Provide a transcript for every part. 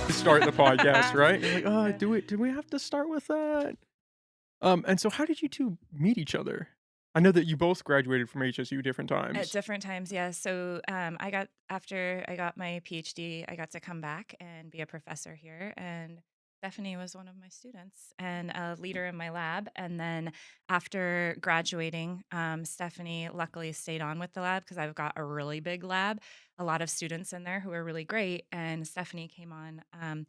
to start the podcast, right? You're like, do we have to start with that? And so how did you 2 meet each other? I know that you both graduated from HSU different At times. different times, yeah. So, after I got my PhD, I got to come back and be a professor here, and Stephanie was one of my students and a leader in my lab. And then after graduating, Stephanie luckily stayed on with the lab because I've got a really big lab, a lot of students in there who are really great. And Stephanie came on.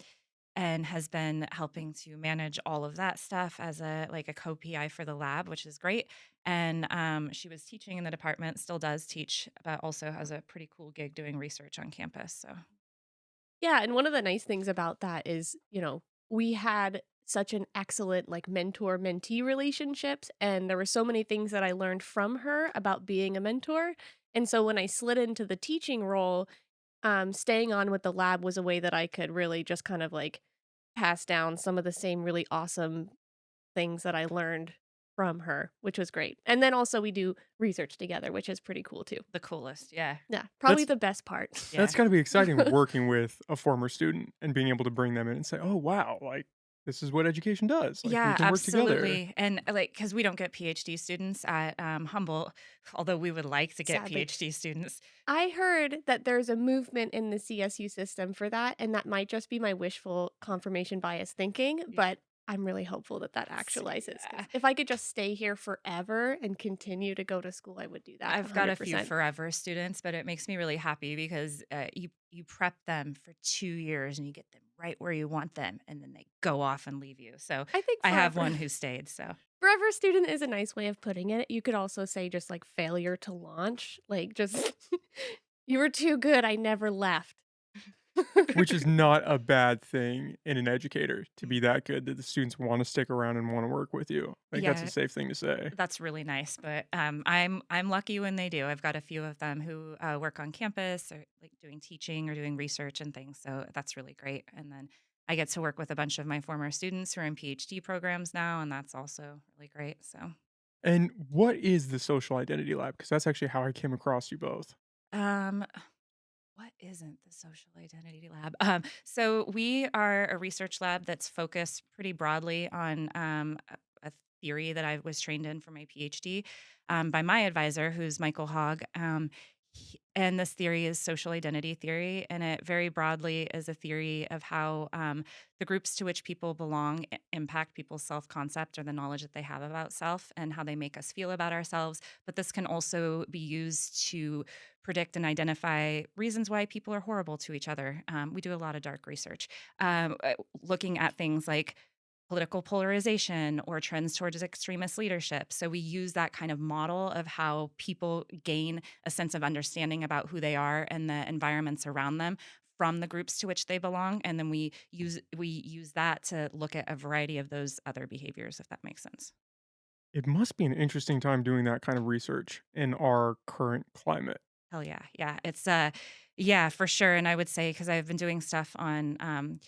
And has been helping to manage all of that stuff as a co-PI for the lab, which is great. And she was teaching in the department, still does teach, but also has a pretty cool gig doing research on campus. So Yeah, and one of the nice things about that is, we had such an excellent like mentor-mentee relationships, and there were so many things that I learned from her about being a mentor. And so when I slid into the teaching role, staying on with the lab was a way that I could really just kind of like pass down some of the same really awesome things that I learned from her, which was great. And then also we do research together, which is pretty cool too. the coolest, yeah, Yeah, probably That's the best part. yeah. that's gotta be exciting working with a former student and being able to bring them in and say, "Oh, wow, like, this is what education does. Like, we Yeah, can work together." absolutely. And like, because we don't get PhD students at Humboldt, although we would like to get Sadly. PhD students. I heard that there's a movement in the CSU system for that, and that might just be my wishful confirmation bias thinking, but I'm really hopeful that that actualizes. Yeah. Because if I could just stay here forever and continue to go to school, I would do that I've got a few 100%. forever students, but it makes me really happy because you prep them for 2 years and you get them right where you want them, and then they go off and leave you. So I think I have forever one who stayed. So forever student is a nice way of putting it. You could also say just like failure to launch, like just you were too good, I never left. Which is not a bad thing in an educator to be that good that the students wanna stick around and wanna work with you. Like, that's a yeah, safe thing to say. that's really nice. But I'm lucky when they do. I've got a few of them who work on campus or like doing teaching or doing research and things. So that's really great. And then I get to work with a bunch of my former students who are in PhD programs now, and that's also really great. So. And what is the social identity lab? Because that's actually how I came across you both. Um, what isn't the social identity lab? So we are a research lab that's focused pretty broadly on a theory that I was trained in for my PhD by my advisor, who's Michael Hogg. And this theory is social identity theory, and it very broadly is a theory of how the groups to which people belong impact people's self concept or the knowledge that they have about self and how they make us feel about ourselves. But this can also be used to predict and identify reasons why people are horrible to each other. We do a lot of dark research, looking at things like political polarization or trends towards extremist leadership. So we use that kind of model of how people gain a sense of understanding about who they are and the environments around them from the groups to which they belong, and then we use that to look at a variety of those other behaviors, if that makes sense. It must be an interesting time doing that kind of research in our current climate. Hell yeah. Yeah. It's yeah, for sure. And I would say, because I've been doing stuff on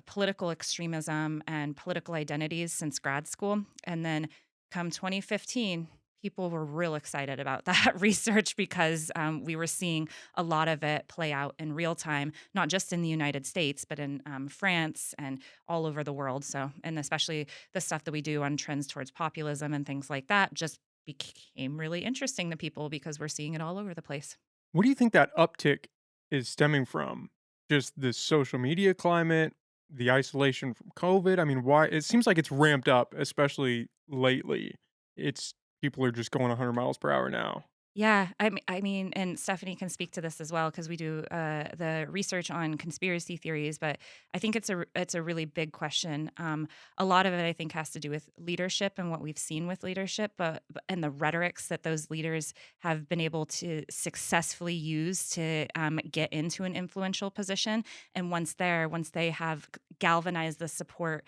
political extremism and political identities since grad school. And then come 2015, people were real excited about that research because we were seeing a lot of it play out in real time, not just in the United States, but in France and all over the world. So, and especially the stuff that we do on trends towards populism and things like that just became really interesting to people because we're seeing it all over the place. What do you think that uptick is stemming from? Just the social media climate, the isolation from COVID? I mean, why it seems like it's ramped up, especially lately. It's people are just going 100 miles per hour now. Yeah, I mean, and Stephanie can speak to this as well because we do the research on conspiracy theories. But I think it's a really big question. A lot of it, I think, has to do with leadership and what we've seen with leadership, and the rhetorics that those leaders have been able to successfully use to get into an influential position. And once they have galvanized the support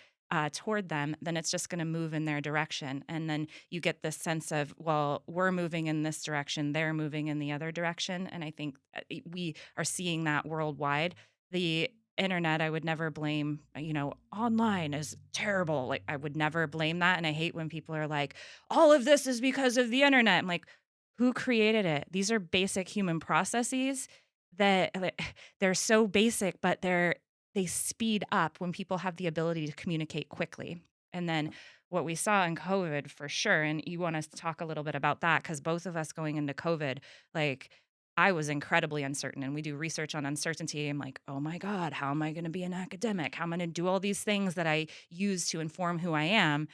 toward them, then it's just going to move in their direction. And then you get this sense of, well, we're moving in this direction, they're moving in the other direction. And I think we are seeing that worldwide. The internet, I would never blame, online is terrible. Like, I would never blame that. And I hate when people are like, all of this is because of the internet. I'm like, who created it? These are basic human processes that like, they're so basic, but they're they speed up when people have the ability to communicate quickly. And then what we saw in COVID for sure, and you want us to talk a little bit about that because both of us going into COVID, like I was incredibly uncertain, and we do research on uncertainty. I'm like, oh my God, how am I going to be an academic? How am I going to do all these things that I use to inform who I am?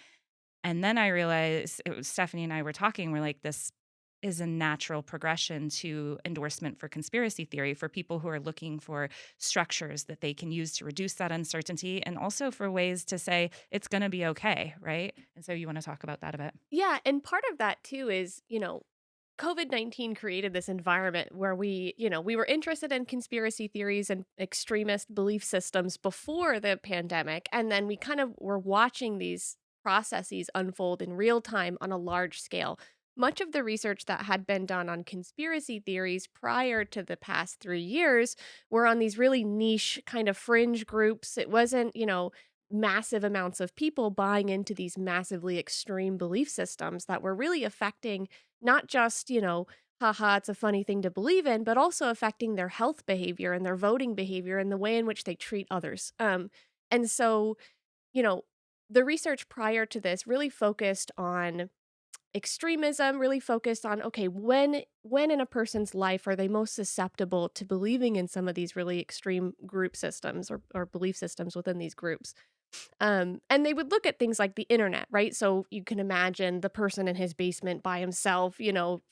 And then I realized it was Stephanie and I were talking, we're like, this is a natural progression to endorsement for conspiracy theory for people who are looking for structures that they can use to reduce that uncertainty and also for ways to say it's going to be okay, right? And so you want to talk about that a bit? Yeah, and part of that too is, COVID-19 created this environment where we were interested in conspiracy theories and extremist belief systems before the pandemic. And then we kind of were watching these processes unfold in real time on a large scale. Much of the research that had been done on conspiracy theories prior to the past 3 years were on these really niche kind of fringe groups. It wasn't, massive amounts of people buying into these massively extreme belief systems that were really affecting not just, haha, it's a funny thing to believe in, but also affecting their health behavior and their voting behavior and the way in which they treat others. And so, you know, the research prior to this really focused on extremism, really focused on, okay, when in a person's life are they most susceptible to believing in some of these really extreme group systems or belief systems within these groups. And they would look at things like the internet, right? So you can imagine the person in his basement by himself,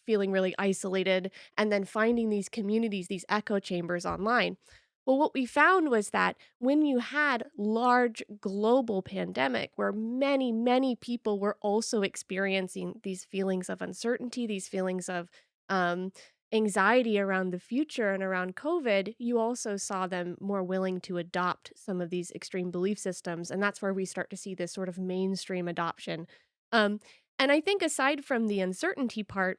feeling really isolated, and then finding these communities, these echo chambers online. Well, what we found was that when you had large global pandemic where many, many people were also experiencing these feelings of uncertainty, these feelings of um, anxiety around the future and around COVID, you also saw them more willing to adopt some of these extreme belief systems. And that's where we start to see this sort of mainstream adoption. Um, and I think aside from the uncertainty part,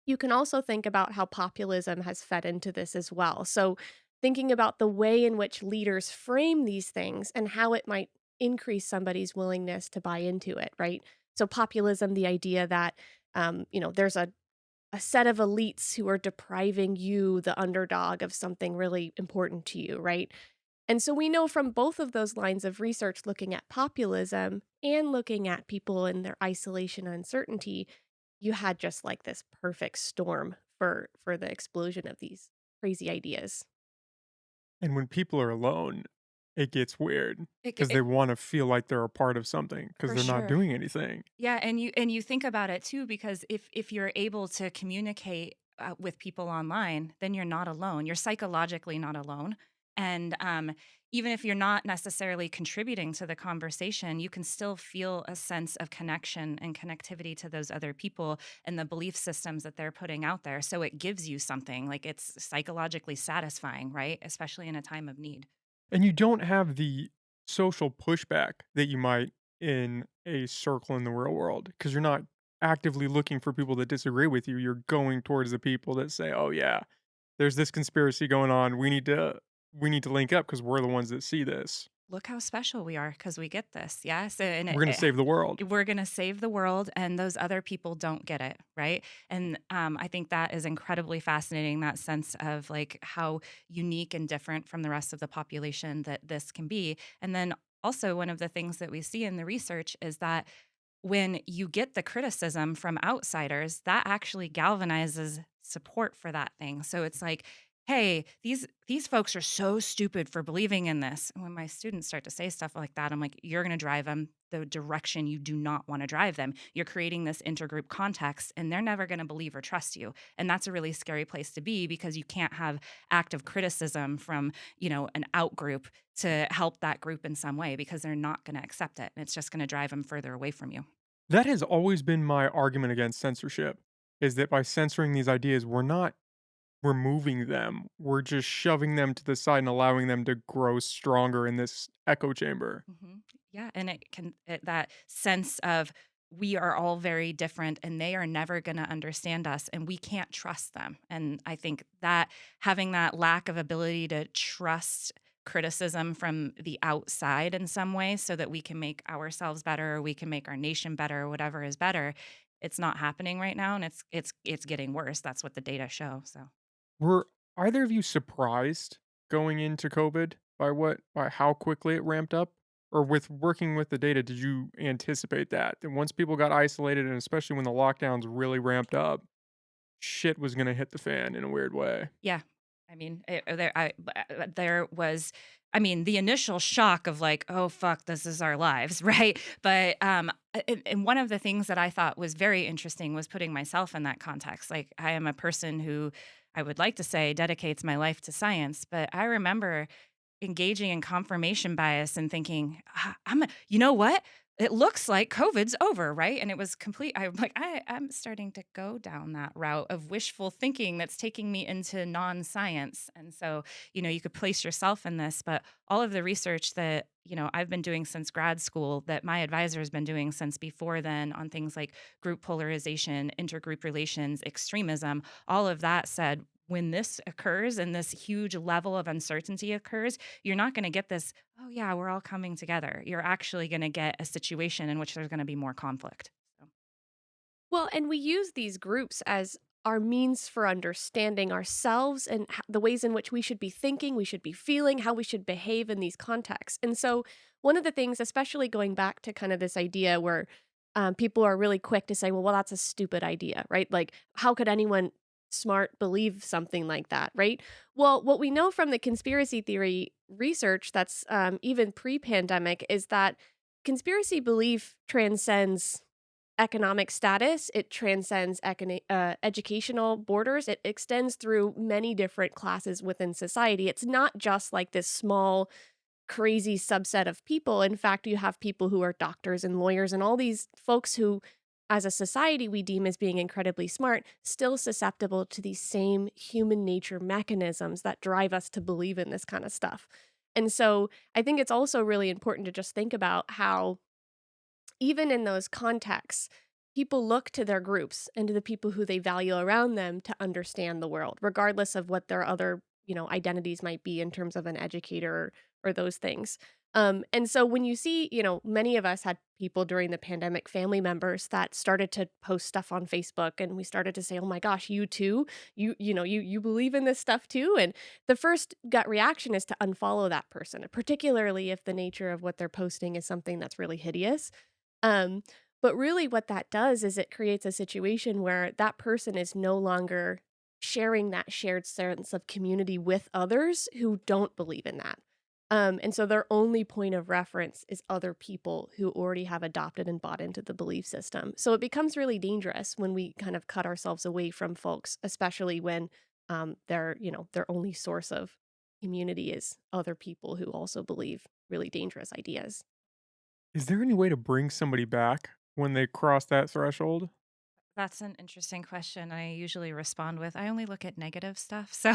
you can also think about how populism has fed into this as well. So, thinking about the way in which leaders frame these things and how it might increase somebody's willingness to buy into it, right? So, populism, the idea that, there's a set of elites who are depriving you, the underdog, of something really important to you, right? And so we know from both of those lines of research, looking at populism and looking at people in their isolation and uncertainty, you had just like this perfect storm for the explosion of these crazy ideas. And when people are alone, it gets weird because they It wanna feel like they're a part of something because 'cause for they're not sure. doing anything. Yeah, and you think about it too because if you're able to communicate with people online, then you're not alone. You're psychologically not alone, and even if you're not necessarily contributing to the conversation, you can still feel a sense of connection and connectivity to those other people and the belief systems that they're putting out there. So it gives you something like it's psychologically satisfying, right? Especially in a time of need. And you don't have the social pushback that you might in a circle in the real world because 'cause you're not actively looking for people that disagree with you, you're going towards the people that say, "Oh, yeah, there's this conspiracy going on, we need to link up because 'cause we're the ones that see this. Look how special we are because we get this. Yes. And We're gonna save the world." we're going to save the world, and those other people don't get it. Right. And I think that is incredibly fascinating, that sense of like how unique and different from the rest of the population that this can be. And then also, one of the things that we see in the research is that when you get the criticism from outsiders, that actually galvanizes support for that thing. So it's like, hey, these folks are so stupid for believing in this. And when my students start to say stuff like that, I'm like, you're going to drive them the direction you do not want to drive them. You're creating this intergroup context, and they're never going to believe or trust you. And that's a really scary place to be because you can't have active criticism from, an out group to help that group in some way because they're not going to accept it. And it's just going to drive them further away from you. That has always been my argument against censorship, is that by censoring these ideas, we're not removing them, we're just shoving them to the side and allowing them to grow stronger in this echo chamber. Yeah, and that sense of we are all very different and they are never going to understand us and we can't trust them. And I think that having that lack of ability to trust criticism from the outside in some way so that we can make ourselves better or we can make our nation better or whatever is better, it's not happening right now and it's getting worse. That's what the data show. So Were either of you surprised going into COVID? by how quickly it ramped up? Or with working with the data, did you anticipate that once people got isolated and especially when the lockdowns really ramped up, shit was gonna hit the fan in a weird way? Yeah. I mean, there was, I mean, the initial shock of like, oh fuck, this is our lives, right? But and one of the things that I thought was very interesting was putting myself in that context. Like, I am a person who I would like to say dedicates my life to science, but I remember engaging in confirmation bias and thinking, you know what? It looks like COVID's over, right? And it was complete. I'm like, I'm starting to go down that route of wishful thinking that's taking me into non science. And so, you could place yourself in this, but all of the research that, I've been doing since grad school, that my advisor has been doing since before then on things like group polarization, intergroup relations, extremism, all of that said, when this occurs and this huge level of uncertainty occurs, you're not going to get this, oh, yeah, we're all coming together. You're actually going to get a situation in which there's going to be more conflict. So, Well, and we use these groups as our means for understanding ourselves and the ways in which we should be thinking, we should be feeling, how we should behave in these contexts. And so, one of the things, especially going back to kind of this idea where people are really quick to say, well, that's a stupid idea, right? Like, how could anyone smart believe something like that, right? Well, what we know from the conspiracy theory research that's even pre pandemic is that conspiracy belief transcends economic status, it transcends educational borders, it extends through many different classes within society. It's not just like this small, crazy subset of people. In fact, you have people who are doctors and lawyers and all these folks who, as a society, we deem as being incredibly smart, still susceptible to these same human nature mechanisms that drive us to believe in this kind of stuff. And so I think it's also really important to just think about how even in those contexts, people look to their groups and to the people who they value around them to understand the world, regardless of what their other, identities might be in terms of an educator or those things. And so when you see, many of us had people during the pandemic, family members that started to post stuff on Facebook, and we started to say, "Oh my gosh, you too? You believe in this stuff too?" And the first gut reaction is to unfollow that person, particularly if the nature of what they're posting is something that's really hideous. Um, but really what that does is it creates a situation where that person is no longer sharing that shared sense of community with others who don't believe in that. And so their only point of reference is other people who already have adopted and bought into the belief system. So it becomes really dangerous when we kind of cut ourselves away from folks, especially when their only source of community is other people who also believe really dangerous ideas. Is there any way to bring somebody back when they cross that threshold? that's an interesting question. I usually respond with, I only look at negative stuff. So,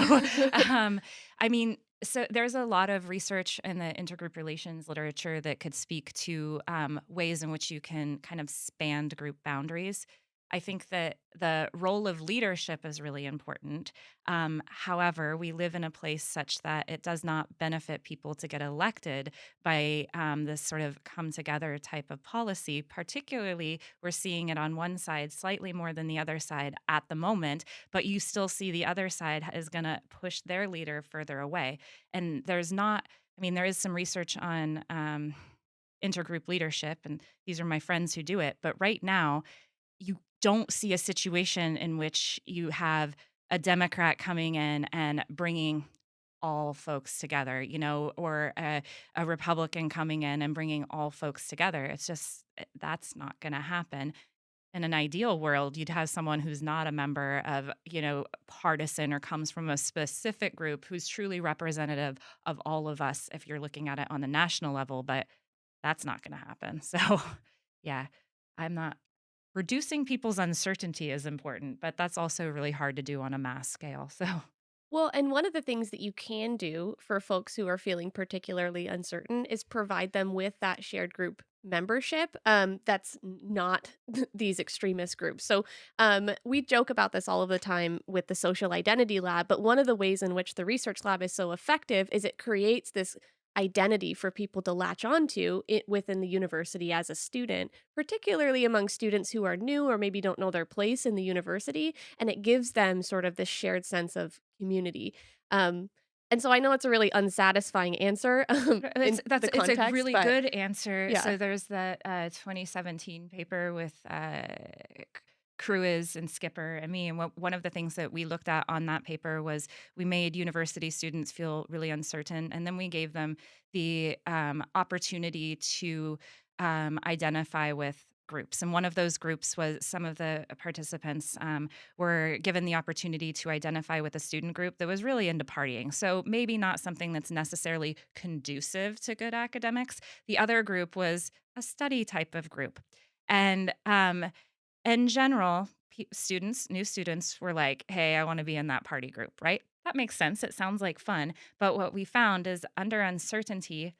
um, I mean, so there's a lot of research in the intergroup relations literature that could speak to ways in which you can kind of span group boundaries. I think that the role of leadership is really important. However, we live in a place such that it does not benefit people to get elected by this sort of come together type of policy. Particularly, we're seeing it on one side slightly more than the other side at the moment, but you still see the other side is going to push their leader further away. And there's not, I mean, there is some research on intergroup leadership, and these are my friends who do it. But right now, you don't see a situation in which you have a Democrat coming in and bringing all folks together, or a Republican coming in and bringing all folks together. It's just, that's not going to happen. In an ideal world, you'd have someone who's not a member of, partisan or comes from a specific group who's truly representative of all of us if you're looking at it on the national level, but that's not going to happen. So, yeah, I'm not reducing people's uncertainty is important, but that's also really hard to do on a mass scale. So, Well, and one of the things that you can do for folks who are feeling particularly uncertain is provide them with that shared group membership that's not these extremist groups. So we joke about this all of the time with the social identity lab, but one of the ways in which the research lab is so effective is it creates this identity for people to latch onto it within the university as a student, particularly among students who are new or maybe don't know their place in the university, and it gives them sort of this shared sense of community. Um, And so I know it's a really unsatisfying answer, in the It's a context, really but good answer. yeah. So there's that 2017 paper with Cruise and Skipper and me, and one of the things that we looked at on that paper was we made university students feel really uncertain, and then we gave them the opportunity to identify with groups. And one of those groups was some of the participants were given the opportunity to identify with a student group that was really into partying. So maybe not something that's necessarily conducive to good academics. The other group was a study type of group. And in general, new students were like, hey, I want to be in that party group, right? That makes sense. It sounds like fun. But what we found is under uncertainty,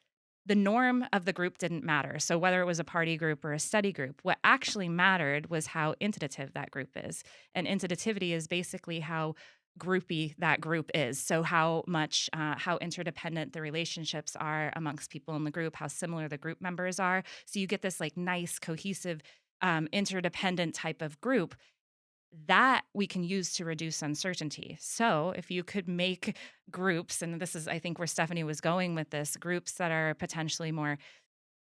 the norm of the group didn't matter. So whether it was a party group or a study group, what actually mattered was how intentative that group is. And intentativity is basically how groupy that group is. So how interdependent the relationships are amongst people in the group, how similar the group members are. So you get this like nice, cohesive, interdependent type of group that we can use to reduce uncertainty. So, if you could make groups, and this is, I think, where Stephanie was going with this, groups that are potentially more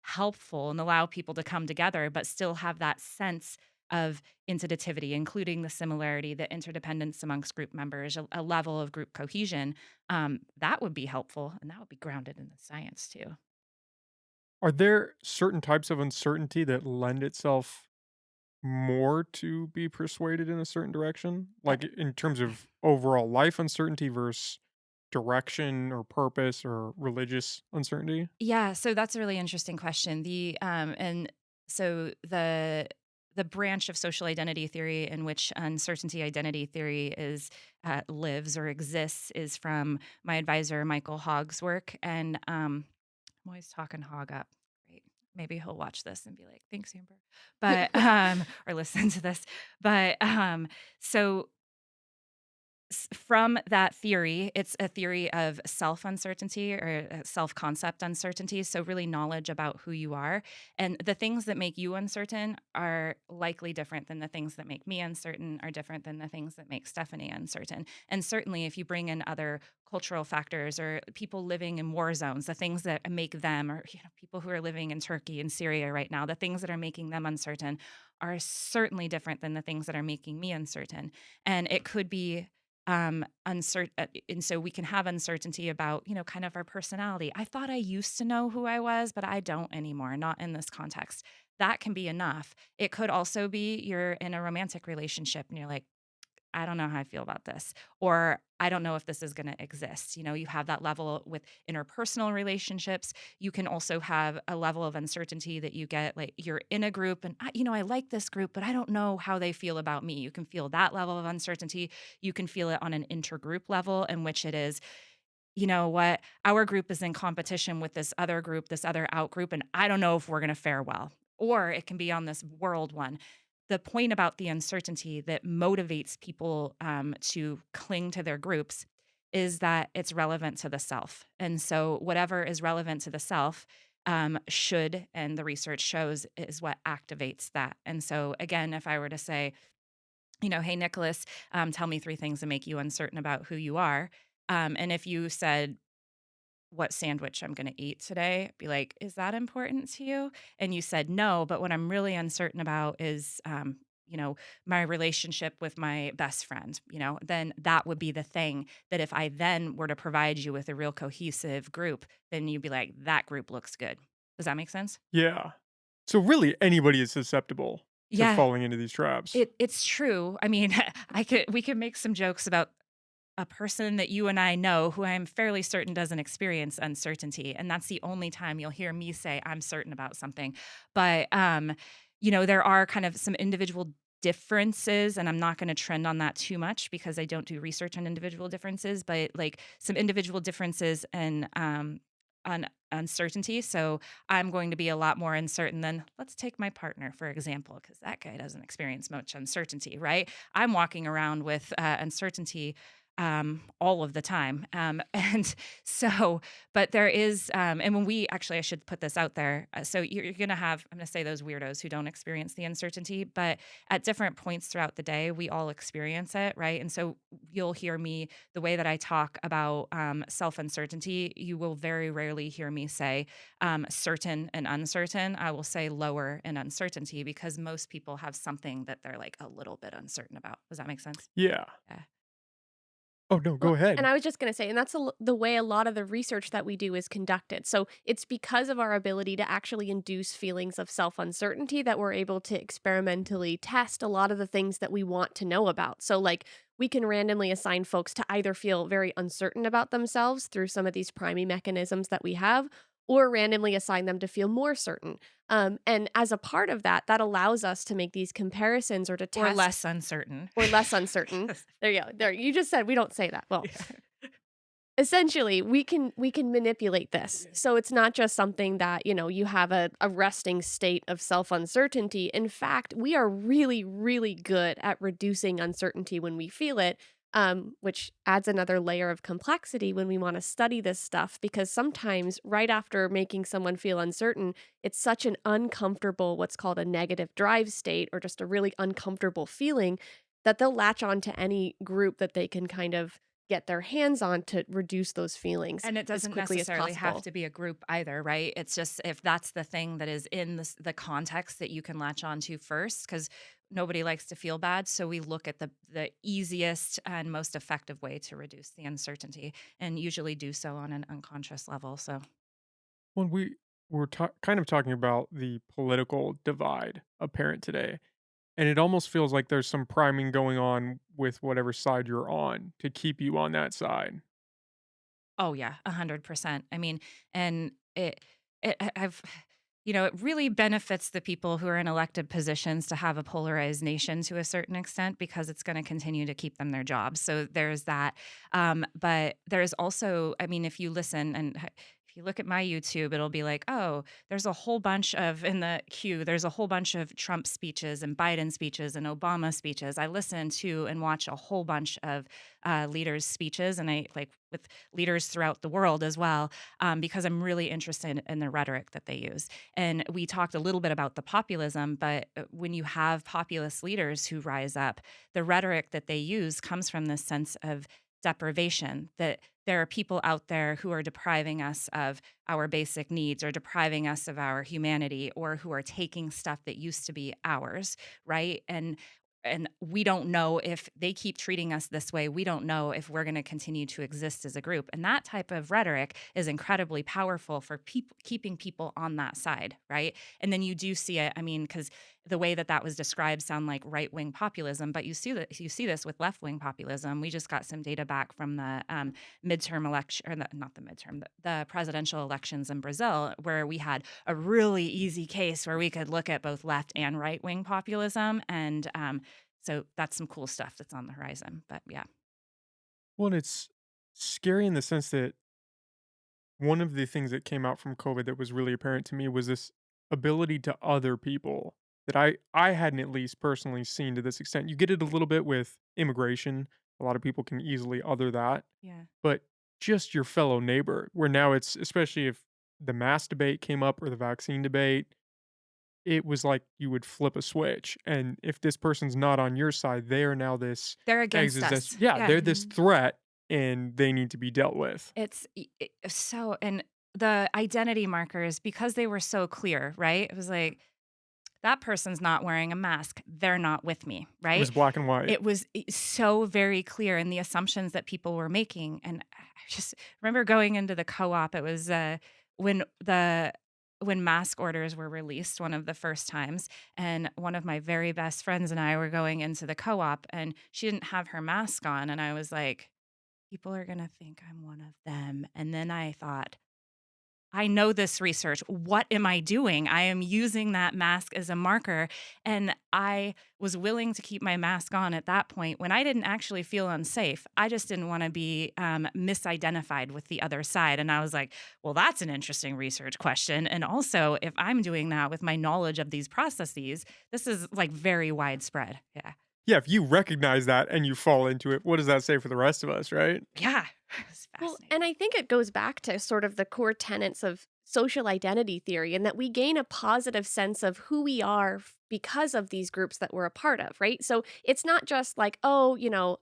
helpful and allow people to come together, but still have that sense of interativity, including the similarity, the interdependence amongst group members, a level of group cohesion, that would be helpful. And that would be grounded in the science too. Are there certain types of uncertainty that lend itself more to be persuaded in a certain direction? Uh, Like in terms of overall life uncertainty versus direction or purpose or religious uncertainty? Yeah, so that's a really interesting question. And so the branch of social identity theory in which uncertainty identity theory is lives or exists is from my advisor Michael Hogg's work, and I'm always talking Hogg up. Great, maybe he'll watch this and be like, "Thanks, Amber," but or listen to this. But so from that theory, it's a theory of self uncertainty or self concept uncertainty. So, really, knowledge about who you are. And the things that make you uncertain are likely different than the things that make me uncertain, are different than the things that make Stephanie uncertain. And certainly, if you bring in other cultural factors or people living in war zones, the things that make them, or people who are living in Turkey and Syria right now, the things that are making them uncertain are certainly different than the things that are making me uncertain. And it could be uncertain, and so we can have uncertainty about kind of our personality. I thought I used to know who I was, but I don't anymore, not in this context. That can be enough. It could also be you're in a romantic relationship and you're like, I don't know how I feel about this, or I don't know if this is going to exist. You have that level with interpersonal relationships. You can also have a level of uncertainty that you get, like you're in a group and I like this group, but I don't know how they feel about me. You can feel that level of uncertainty. You can feel it on an intergroup level, in which it is, you know what, our group is in competition with this other group, this other out group, and I don't know if we're going to fare well. Or it can be on this world one. The point about the uncertainty that motivates people to cling to their groups is that it's relevant to the self. And so, whatever is relevant to the self should, and the research shows, is what activates that. And so, again, if I were to say, hey, Nicholas, tell me three things that make you uncertain about who you are. And if you said, what sandwich I'm going to eat today, be like, is that important to you? And you said no, but what I'm really uncertain about is, my relationship with my best friend, then that would be the thing that if I then were to provide you with a real cohesive group, then you'd be like, that group looks good. Does that make sense? Yeah. So really anybody is susceptible to Yeah, falling into these traps. it's true. I mean, we could make some jokes about a person that you and I know who I'm fairly certain doesn't experience uncertainty. And that's the only time you'll hear me say I'm certain about something. But, there are kind of some individual differences, and I'm not going to trend on that too much because I don't do research on individual differences, but like some individual differences and on uncertainty. So I'm going to be a lot more uncertain than, let's take my partner, for example, because that guy doesn't experience much uncertainty, right? I'm walking around with uncertainty all of the time. And so, but there is, and when we actually, I should put this out there. So you're going to have, I'm going to say those weirdos who don't experience the uncertainty, but at different points throughout the day, we all experience it, right? And so you'll hear me, the way that I talk about self uncertainty, you will very rarely hear me say certain and uncertain. I will say lower and uncertainty because most people have something that they're like a little bit uncertain about. Does that make sense? Yeah. Yeah. Oh, no, Well, go and ahead. I was just gonna say, and that's the way a lot of the research that we do is conducted. So it's because of our ability to actually induce feelings of self uncertainty that we're able to experimentally test a lot of the things that we want to know about. So, like, we can randomly assign folks to either feel very uncertain about themselves through some of these priming mechanisms that we have, or randomly assign them to feel more certain. And as a part of that, that allows us to make these comparisons or to Or test less uncertain. or less uncertain. There you go. There, you just said we don't say that. Well, Yeah. essentially, we can manipulate this. So it's not just something that, you have a resting state of self-uncertainty. In fact, we are really, really good at reducing uncertainty when we feel it, which adds another layer of complexity when we want to study this stuff, because sometimes right after making someone feel uncertain, it's such an uncomfortable, what's called a negative drive state, or just a really uncomfortable feeling, that they'll latch on to any group that they can kind of get their hands on to reduce those feelings And it as doesn't quickly as necessarily have possible. to be a group either, right? It's just if that's the thing that is in the context that you can latch onto first, because nobody likes to feel bad. So we look at the easiest and most effective way to reduce the uncertainty, and usually do so on an unconscious level. So When we were kind of talking about the political divide apparent today, and it almost feels like there's some priming going on with whatever side you're on to keep you on that side. oh yeah, 100%. I mean, and I've, it really benefits the people who are in elected positions to have a polarized nation to a certain extent because it's going to continue to keep them their jobs. So there's that. But there's also, I mean, if you listen and if you look at my YouTube, it'll be like, oh, there's a whole bunch of in the queue. There's a whole bunch of Trump speeches and Biden speeches and Obama speeches. I listen to and watch a whole bunch of leaders' speeches, and I like with leaders throughout the world as well, because I'm really interested in the rhetoric that they use. And we talked a little bit about the populism, but when you have populist leaders who rise up, the rhetoric that they use comes from this sense of deprivation, that there are people out there who are depriving us of our basic needs or depriving us of our humanity, or who are taking stuff that used to be ours, right? And we don't know if they keep treating us this way. We don't know if we're going to continue to exist as a group. And that type of rhetoric is incredibly powerful for people, keeping people on that side, right? And then you do see it. I mean, because the way that that was described sound like right wing populism, but you see this with left wing populism. We just got some data back from the midterm election, or not the midterm, the presidential elections in Brazil, where we had a really easy case where we could look at both left and right wing populism, and so that's some cool stuff that's on the horizon. But yeah. Well, and it's scary in the sense that one of the things that came out from COVID that was really apparent to me was this ability to other people that I hadn't at least personally seen to this extent. You get it a little bit with immigration. A lot of people can easily other that, Yeah. but just your fellow neighbor, where now it's especially if the mask debate came up or the vaccine debate, it was like you would flip a switch. And if this person's not on your side, they are now this They're against us. yeah, Yeah. they're this threat and they need to be dealt with. So, and the identity markers, because they were so clear, right? It was like, that person's not wearing a mask. They're not with me, It was right? black and white. It was so very clear in the assumptions that people were making. And I just remember going into the co-op. It was when the when mask orders were released, one of the first times, and one of my very best friends and I were going into the co-op, and she didn't have her mask on, and I was like, people are gonna think I'm one of them. And then I thought, I know this research. What am I doing? I am using that mask as a marker. And I was willing to keep my mask on at that point when I didn't actually feel unsafe. I just didn't want to be misidentified with the other side. And I was like, well, that's an interesting research question. And also, if I'm doing that with my knowledge of these processes, this is like very widespread. Yeah. yeah, if you recognize that and you fall into it, what does that say for the rest of us, right? Yeah, it's Well, and fascinating. I think it goes back to sort of the core tenets of social identity theory, and that we gain a positive sense of who we are because of these groups that we're a part of, right? So it's not just like, oh,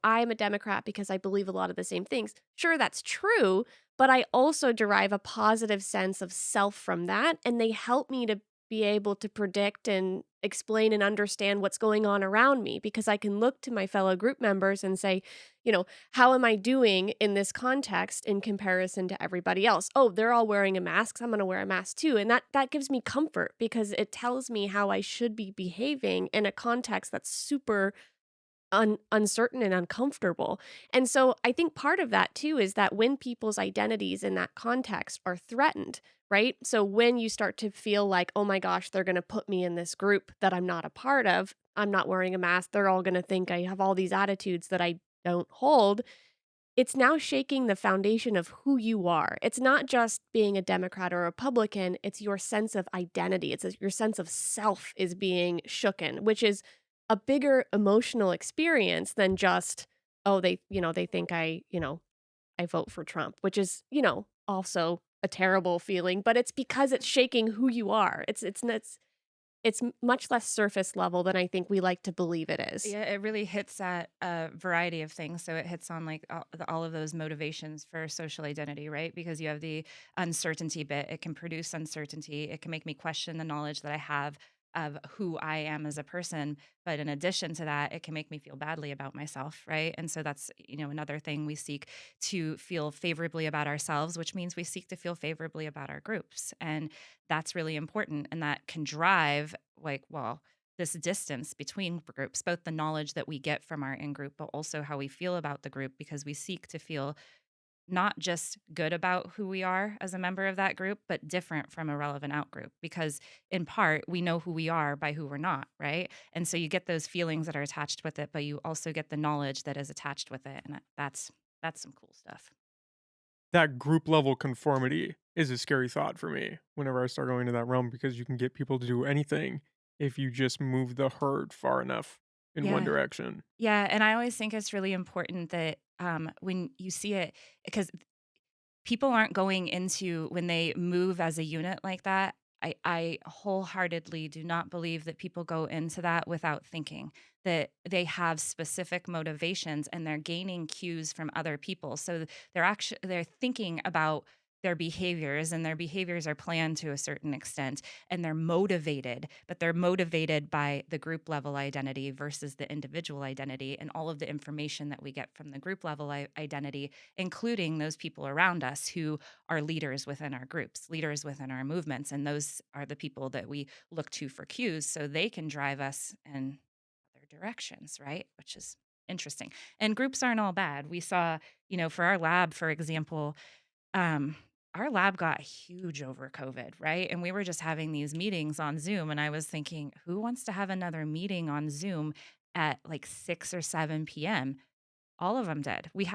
I'm a Democrat because I believe a lot of the same things. Sure, that's true, but I also derive a positive sense of self from that, and they help me to be able to predict and explain and understand what's going on around me, because I can look to my fellow group members and say, you know, how am I doing in this context in comparison to everybody else? Oh, they're all wearing a mask, so I'm gonna wear a mask too. And that gives me comfort because it tells me how I should be behaving in a context that's super uncertain and uncomfortable. And so I think part of that too is that when people's identities in that context are threatened, right? So when you start to feel like, oh my gosh, they're going to put me in this group that I'm not a part of, I'm not wearing a mask, they're all going to think I have all these attitudes that I don't hold. It's now shaking the foundation of who you are. It's not just being a Democrat or a Republican, it's your sense of identity. Your sense of self is being shooken, which is a bigger emotional experience than just, oh, they think I vote for Trump, which is, also a terrible feeling, but it's because it's shaking who you are. It's much less surface level than I think we like to believe it is. Yeah, it really hits at a variety of things. So it hits on like all of those motivations for social identity, right? Because you have the uncertainty bit. It can produce uncertainty. It can make me question the knowledge that I have of who I am as a person. But in addition to that, it can make me feel badly about myself, right? And so that's, another thing we seek to feel favorably about ourselves, which means we seek to feel favorably about our groups. And that's really important. And that can drive like, well, this distance between groups, both the knowledge that we get from our in group, but also how we feel about the group, because we seek to feel not just good about who we are as a member of that group, but different from a relevant out group. Because in part, we know who we are by who we're not, right? And so you get those feelings that are attached with it, but you also get the knowledge that is attached with it. And that's some cool stuff. That group level conformity is a scary thought for me whenever I start going to that realm because you can get people to do anything if you just move the herd far enough in one Yeah. direction. Yeah. And I always think it's really important that when you see it, because people aren't going into when they move as a unit like that. I wholeheartedly do not believe that people go into that without thinking that they have specific motivations and they're gaining cues from other people. So they're thinking about their behaviors, and their behaviors are planned to a certain extent, and they're motivated, but they're motivated by the group level identity versus the individual identity, and all of the information that we get from the group level identity, including those people around us who are leaders within our groups, leaders within our movements. And those are the people that we look to for cues so they can drive us in other directions, right? Which is interesting. And groups aren't all bad. We saw, for our lab, for example, um, our lab got huge over COVID, right? And we were just having these meetings on Zoom. And I was thinking, who wants to have another meeting on Zoom at like 6 or 7 p.m.? All of them did. We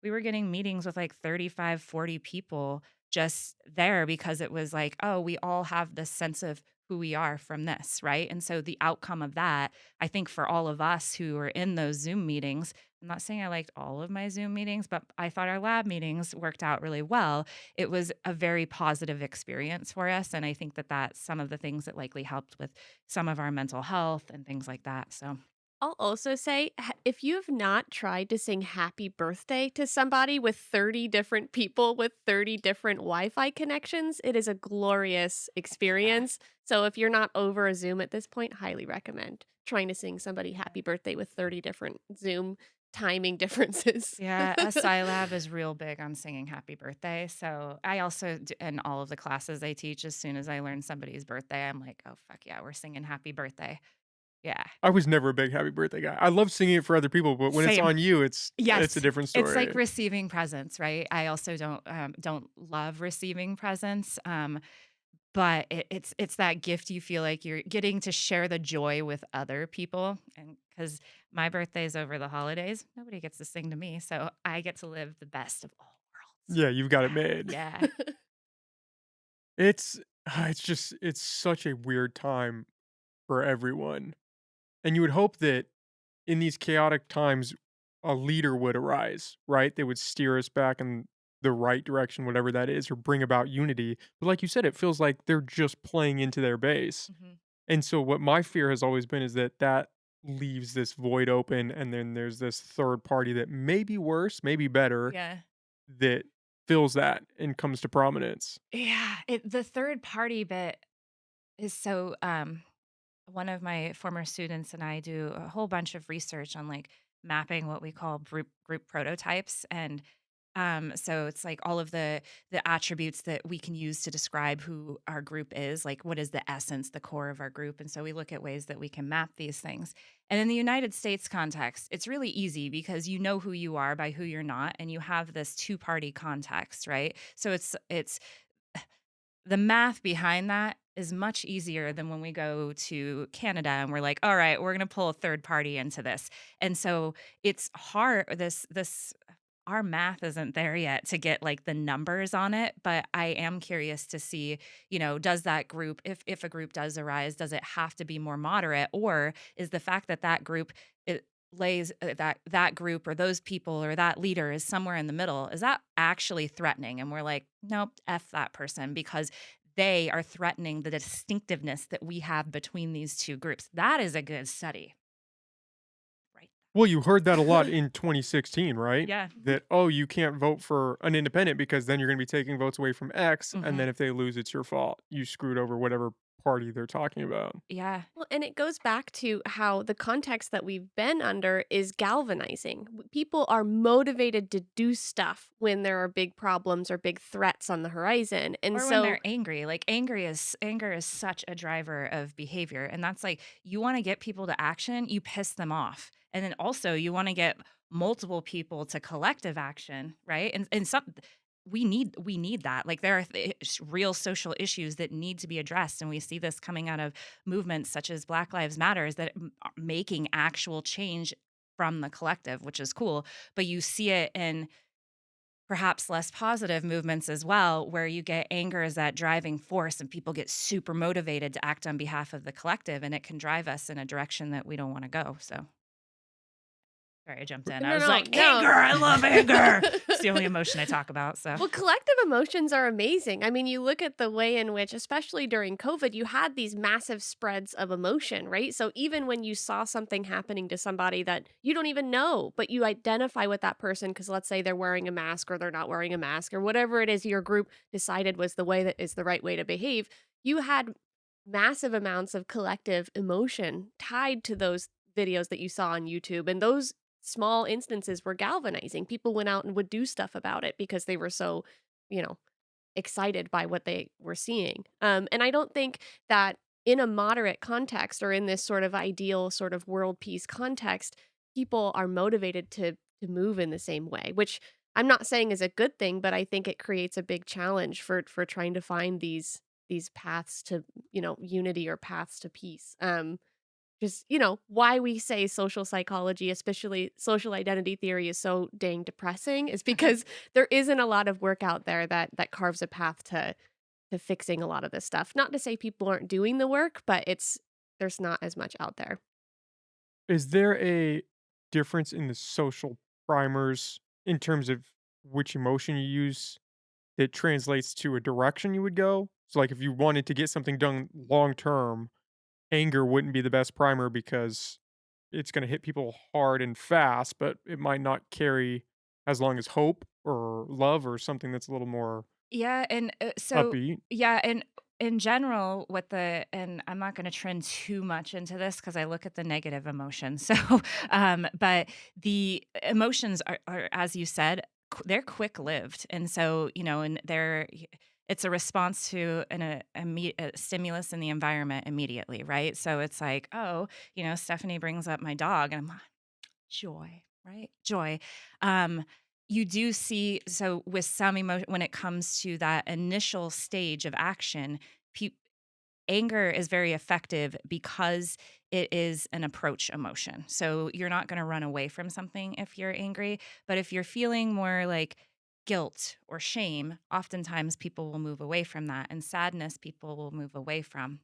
were getting meetings with like 35, 40 people just there because it was like, oh, we all have this sense of who we are from this, right? And so the outcome of that, I think for all of us who were in those Zoom meetings, I'm not saying I liked all of my Zoom meetings, but I thought our lab meetings worked out really well. It was a very positive experience for us. And I think that that's some of the things that likely helped with some of our mental health and things like that. So I'll also say, if you have not tried to sing happy birthday to somebody with 30 different people with 30 different Wi-Fi connections, it is a glorious yeah. experience. So if you're not over a Zoom at this point, highly recommend trying to sing somebody happy birthday with 30 different Zoom timing differences. Yeah, a Scilab is real big on singing happy birthday. So I also, in all of the classes I teach, as soon as I learn somebody's birthday, I'm like, oh, fuck yeah, we're singing happy birthday. Yeah, I was never a big happy birthday guy. I love singing it for other people, but when it's same. on you, it's a Yes, different it's like story. receiving presents, right? I also don't love receiving presents, but it's that gift you feel like you're getting to share the joy with other people, and because my birthday's over the holidays, nobody gets to sing to me, so I get to live the best of all worlds. Yeah, you've got it Yeah, made. yeah. It's it's such a weird time for everyone. And you would hope that in these chaotic times, a leader would arise, right? They would steer us back in the right direction, whatever that is, or bring about unity. But like you said, it feels like they're just playing into their base. Mhm. And so what my fear has always been is that that leaves this void open, and then there's this third party that may be worse, maybe better, Yeah. that fills that and comes to prominence. Yeah, the third party bit is so one of my former students and I do a whole bunch of research on like mapping what we call group prototypes. And so it's like all of the attributes that we can use to describe who our group is, like what is the essence, the core of our group. And so we look at ways that we can map these things. And in the United States context, it's really easy because you know who you are by who you're not, and you have this two-party context, right? So it's the math behind that is much easier than when we go to Canada and we're like, all right, we're going to pull a third party into this. And so it's hard. Our math isn't there yet to get like the numbers on it, but I am curious to see, does that group, if a group does arise, does it have to be more moderate, or is the fact that that group it lays that group or those people or that leader is somewhere in the middle, is that actually threatening? And we're like, nope, F that person because they are threatening the distinctiveness that we have between these two groups. That is a good study, right? Well, you heard that a lot in 2016, right? Yeah. That, oh, you can't vote for an independent because then you're going to be taking votes away from X. And Hmm. then if they lose, it's your fault. You screwed over whatever party they're talking about. Yeah. Well, and it goes back to how the context that we've been under is galvanizing. People are motivated to do stuff when there are big problems or big threats on the horizon. And Or when so they're angry. Like anger is such a driver of behavior. And that's like you want to get people to action, you piss them off. And then also you want to get multiple people to collective action, right? And some we need that. Like there are real social issues that need to be addressed, and we see this coming out of movements such as Black Lives Matters that are making actual change from the collective, which is cool. But you see it in perhaps less positive movements as well, where you get anger as that driving force and people get super motivated to act on behalf of the collective, and it can drive us in a direction that we don't want to go. So sorry, I jumped in. I no, was no, like, no. anger, I love anger. It's the only emotion I talk about. So Well, collective emotions are amazing. I mean, you look at the way in which, especially during COVID, you had these massive spreads of emotion, right? So even when you saw something happening to somebody that you don't even know, but you identify with that person because let's say they're wearing a mask or they're not wearing a mask or whatever it is your group decided was the way that is the right way to behave, you had massive amounts of collective emotion tied to those videos that you saw on YouTube. And those small instances were galvanizing. People went out and would do stuff about it because they were so, you know, excited by what they were seeing. And I don't think that in a moderate context or in this sort of ideal sort of world peace context, people are motivated to move in the same way, which I'm not saying is a good thing, but I think it creates a big challenge for trying to find these paths to, unity or paths to peace. Just, why we say social psychology, especially social identity theory, is so dang depressing is because there isn't a lot of work out there that carves a path to fixing a lot of this stuff. Not to say people aren't doing the work, but there's not as much out there. Is there a difference in the social primers in terms of which emotion you use that translates to a direction you would go? So, like, if you wanted to get something done long term, anger wouldn't be the best primer because it's going to hit people hard and fast, but it might not carry as long as hope or love or something that's a little more yeah, and upbeat. yeah, and in general, and I'm not going to trend too much into this because I look at the negative emotions. So, but the emotions are, as you said, they're quick lived, and so and it's a response to a stimulus in the environment immediately, right? So it's like, oh, Stephanie brings up my dog, and I'm like, joy, right? Joy. Um, you do see, so with some emotion, when it comes to that initial stage of action, pe- anger is very effective because it is an approach emotion. So you're not going to run away from something if you're angry, but if you're feeling more like guilt or shame, oftentimes people will move away from that. And sadness, people will move away from.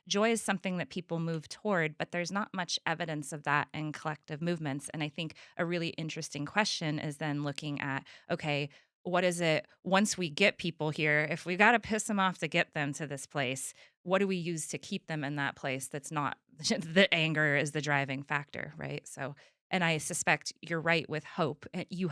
Joy is something that people move toward, but there's not much evidence of that in collective movements. And I think a really interesting question is then looking at, okay, what is it once we get people here? If we got to piss them off to get them to this place, what do we use to keep them in that place that's not the anger is the driving factor, right? So, and I suspect you're right with hope. You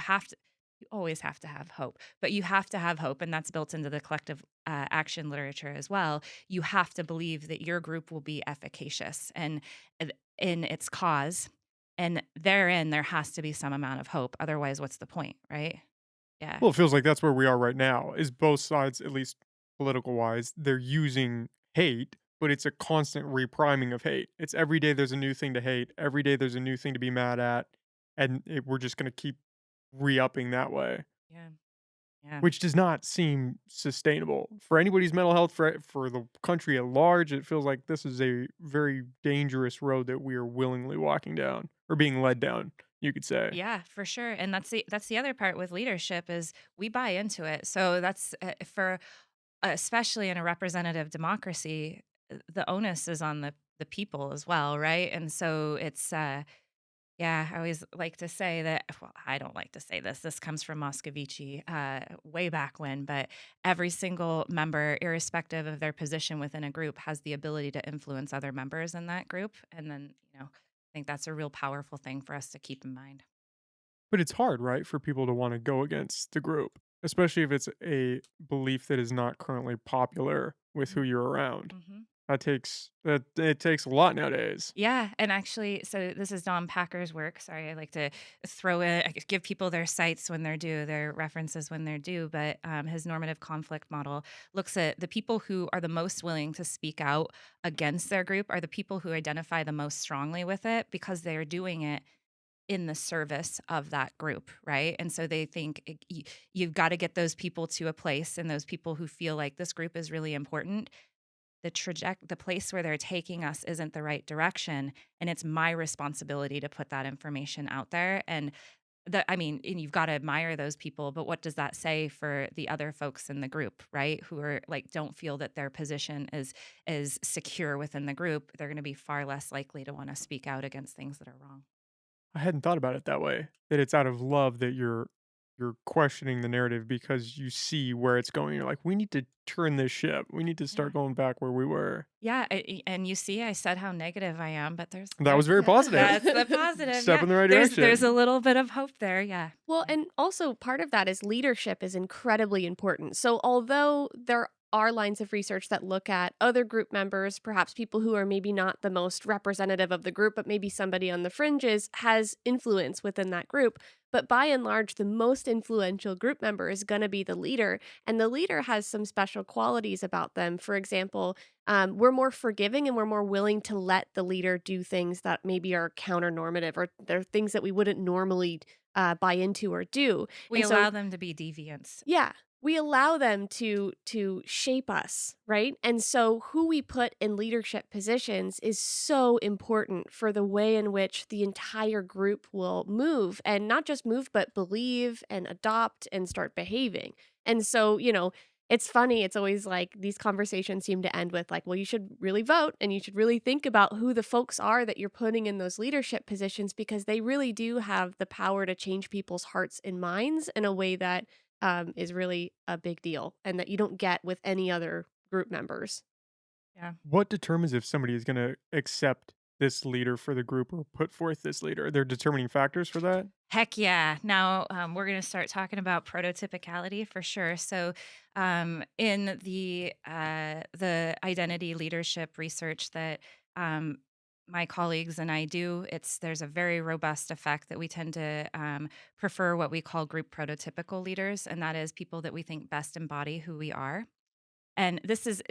always have to have hope, but you have to have hope, and that's built into the collective action literature as well. You have to believe that your group will be efficacious and in its cause, and therein there has to be some amount of hope. Otherwise, what's the point, right? Yeah. Well, it feels like that's where we are right now, is both sides, at least political wise, they're using hate, but it's a constant repriming of hate. It's every day there's a new thing to hate, every day there's a new thing to be mad at, and we're just going to keep re-upping that way, Yeah. Yeah. which does not seem sustainable for anybody's mental health, for the country at large. It feels like this is a very dangerous road that we are willingly walking down or being led down, you could say. Yeah, for sure. And that's the other part with leadership is we buy into it. So that's for especially in a representative democracy, the onus is on the people as well, right? And so it's yeah, I always like to say that, well, I don't like to say this. This comes from Moscovici way back when, but every single member, irrespective of their position within a group, has the ability to influence other members in that group. And then, I think that's a real powerful thing for us to keep in mind. But it's hard, right, for people to wanna go against the group, especially if it's a belief that is not currently popular with who you're around. Mm-hmm. That it takes a lot nowadays. Yeah, and actually, so this is Don Packer's work. Sorry, I like to throw in, I give people their cites when they're due, their references when they're due. But his normative conflict model looks at the people who are the most willing to speak out against their group are the people who identify the most strongly with it because they're doing it in the service of that group, right? And so they think you've got to get those people to a place, and those people who feel like this group is really important, the place where they're taking us isn't the right direction, and it's my responsibility to put that information out there. And and you've got to admire those people, but what does that say for the other folks in the group, right? Who are like don't feel that their position is secure within the group. They're going to be far less likely to want to speak out against things that are wrong. I hadn't thought about it that way, that it's out of love that you're questioning the narrative because you see where it's going. You're like, "We need to turn this ship. We need to Yeah. start going back where we were." Yeah, and you see, I said how negative I am, but That was very positive. that's the positive. Step Yeah, in the right there's direction. a little bit of hope there. Yeah. Well, Yeah. and also part of that is leadership is incredibly important. So, although there are lines of research that look at other group members, perhaps people who are maybe not the most representative of the group, but maybe somebody on the fringes has influence within that group. But by and large, the most influential group member is going to be the leader. And the leader has some special qualities about them. For example, we're more forgiving and we're more willing to let the leader do things that maybe are counter normative or they're things that we wouldn't normally buy into or do. We And so allow them to be deviants. yeah, we allow them to shape us, right? And so who we put in leadership positions is so important for the way in which the entire group will move and not just move but believe and adopt and start behaving. And so, it's funny, it's always like these conversations seem to end with like, well, you should really vote and you should really think about who the folks are that you're putting in those leadership positions because they really do have the power to change people's hearts and minds in a way that is really a big deal and that you don't get with any other group members. Yeah. What determines if somebody is gonna accept this leader for the group or put forth this leader? Are there determining factors for that? Heck yeah. Now we're going to start talking about prototypicality for sure. So, in the identity leadership research that my colleagues and I do, there's a very robust effect that we tend to prefer what we call group prototypical leaders, and that is people that we think best embody who we are. And this is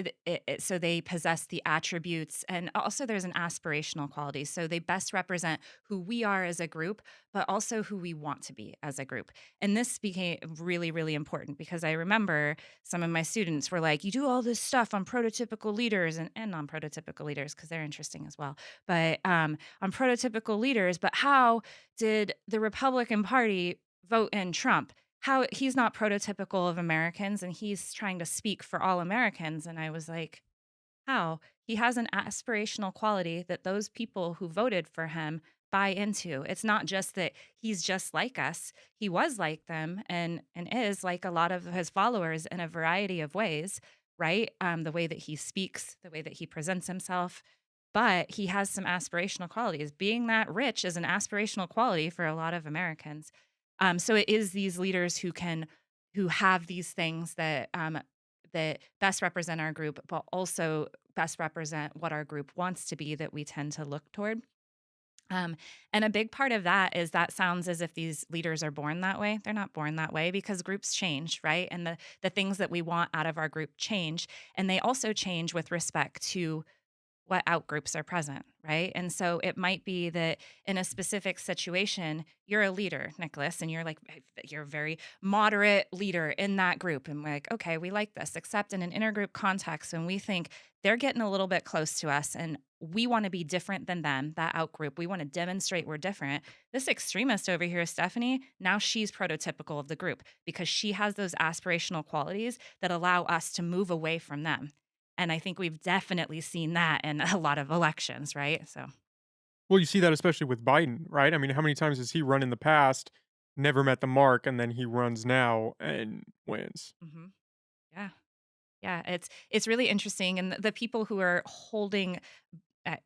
so they possess the attributes, and also there's an aspirational quality. So they best represent who we are as a group, but also who we want to be as a group. And this became really, really important because I remember some of my students were like, you do all this stuff on prototypical leaders and non prototypical leaders because they're interesting as well. But on prototypical leaders, but how did the Republican Party vote in Trump? how he's not prototypical of Americans and he's trying to speak for all Americans. And I was like, how? He has an aspirational quality that those people who voted for him buy into. It's not just that he's just like us. He was like them and is like a lot of his followers in a variety of ways, right? The way that he speaks, the way that he presents himself. But he has some aspirational qualities. Being that rich is an aspirational quality for a lot of Americans. So it is these leaders who have these things that best represent our group, but also best represent what our group wants to be that we tend to look toward. Um, and a big part of that is that sounds as if these leaders are born that way. They're not born that way because groups change, right? And the things that we want out of our group change, and they also change with respect to what outgroups are present, right? And so it might be that in a specific situation, you're a leader, Nicholas, and you're like, you're a very moderate leader in that group. And we're like, okay, we like this, except in an intergroup context, when we think they're getting a little bit close to us and we want to be different than them, that outgroup, we want to demonstrate we're different. This extremist over here, Stephanie, now she's prototypical of the group because she has those aspirational qualities that allow us to move away from them. And I think we've definitely seen that in a lot of elections, right? So, Well, you see that especially with Biden, right? I mean, how many times has he run in the past, never met the mark, and then he runs now and wins? mhm, yeah, yeah, it's really interesting, and the people who are holding,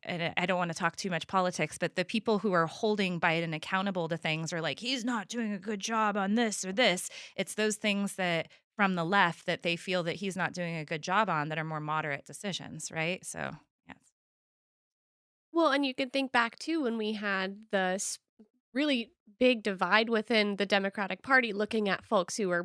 and I don't want to talk too much politics, but the people who are holding Biden accountable to things are like, he's not doing a good job on this or this. It's those things that from the left that they feel that he's not doing a good job on that are more moderate decisions, right? So, yes. Well, and you can think back too when we had really big divide within the Democratic Party, looking at folks who are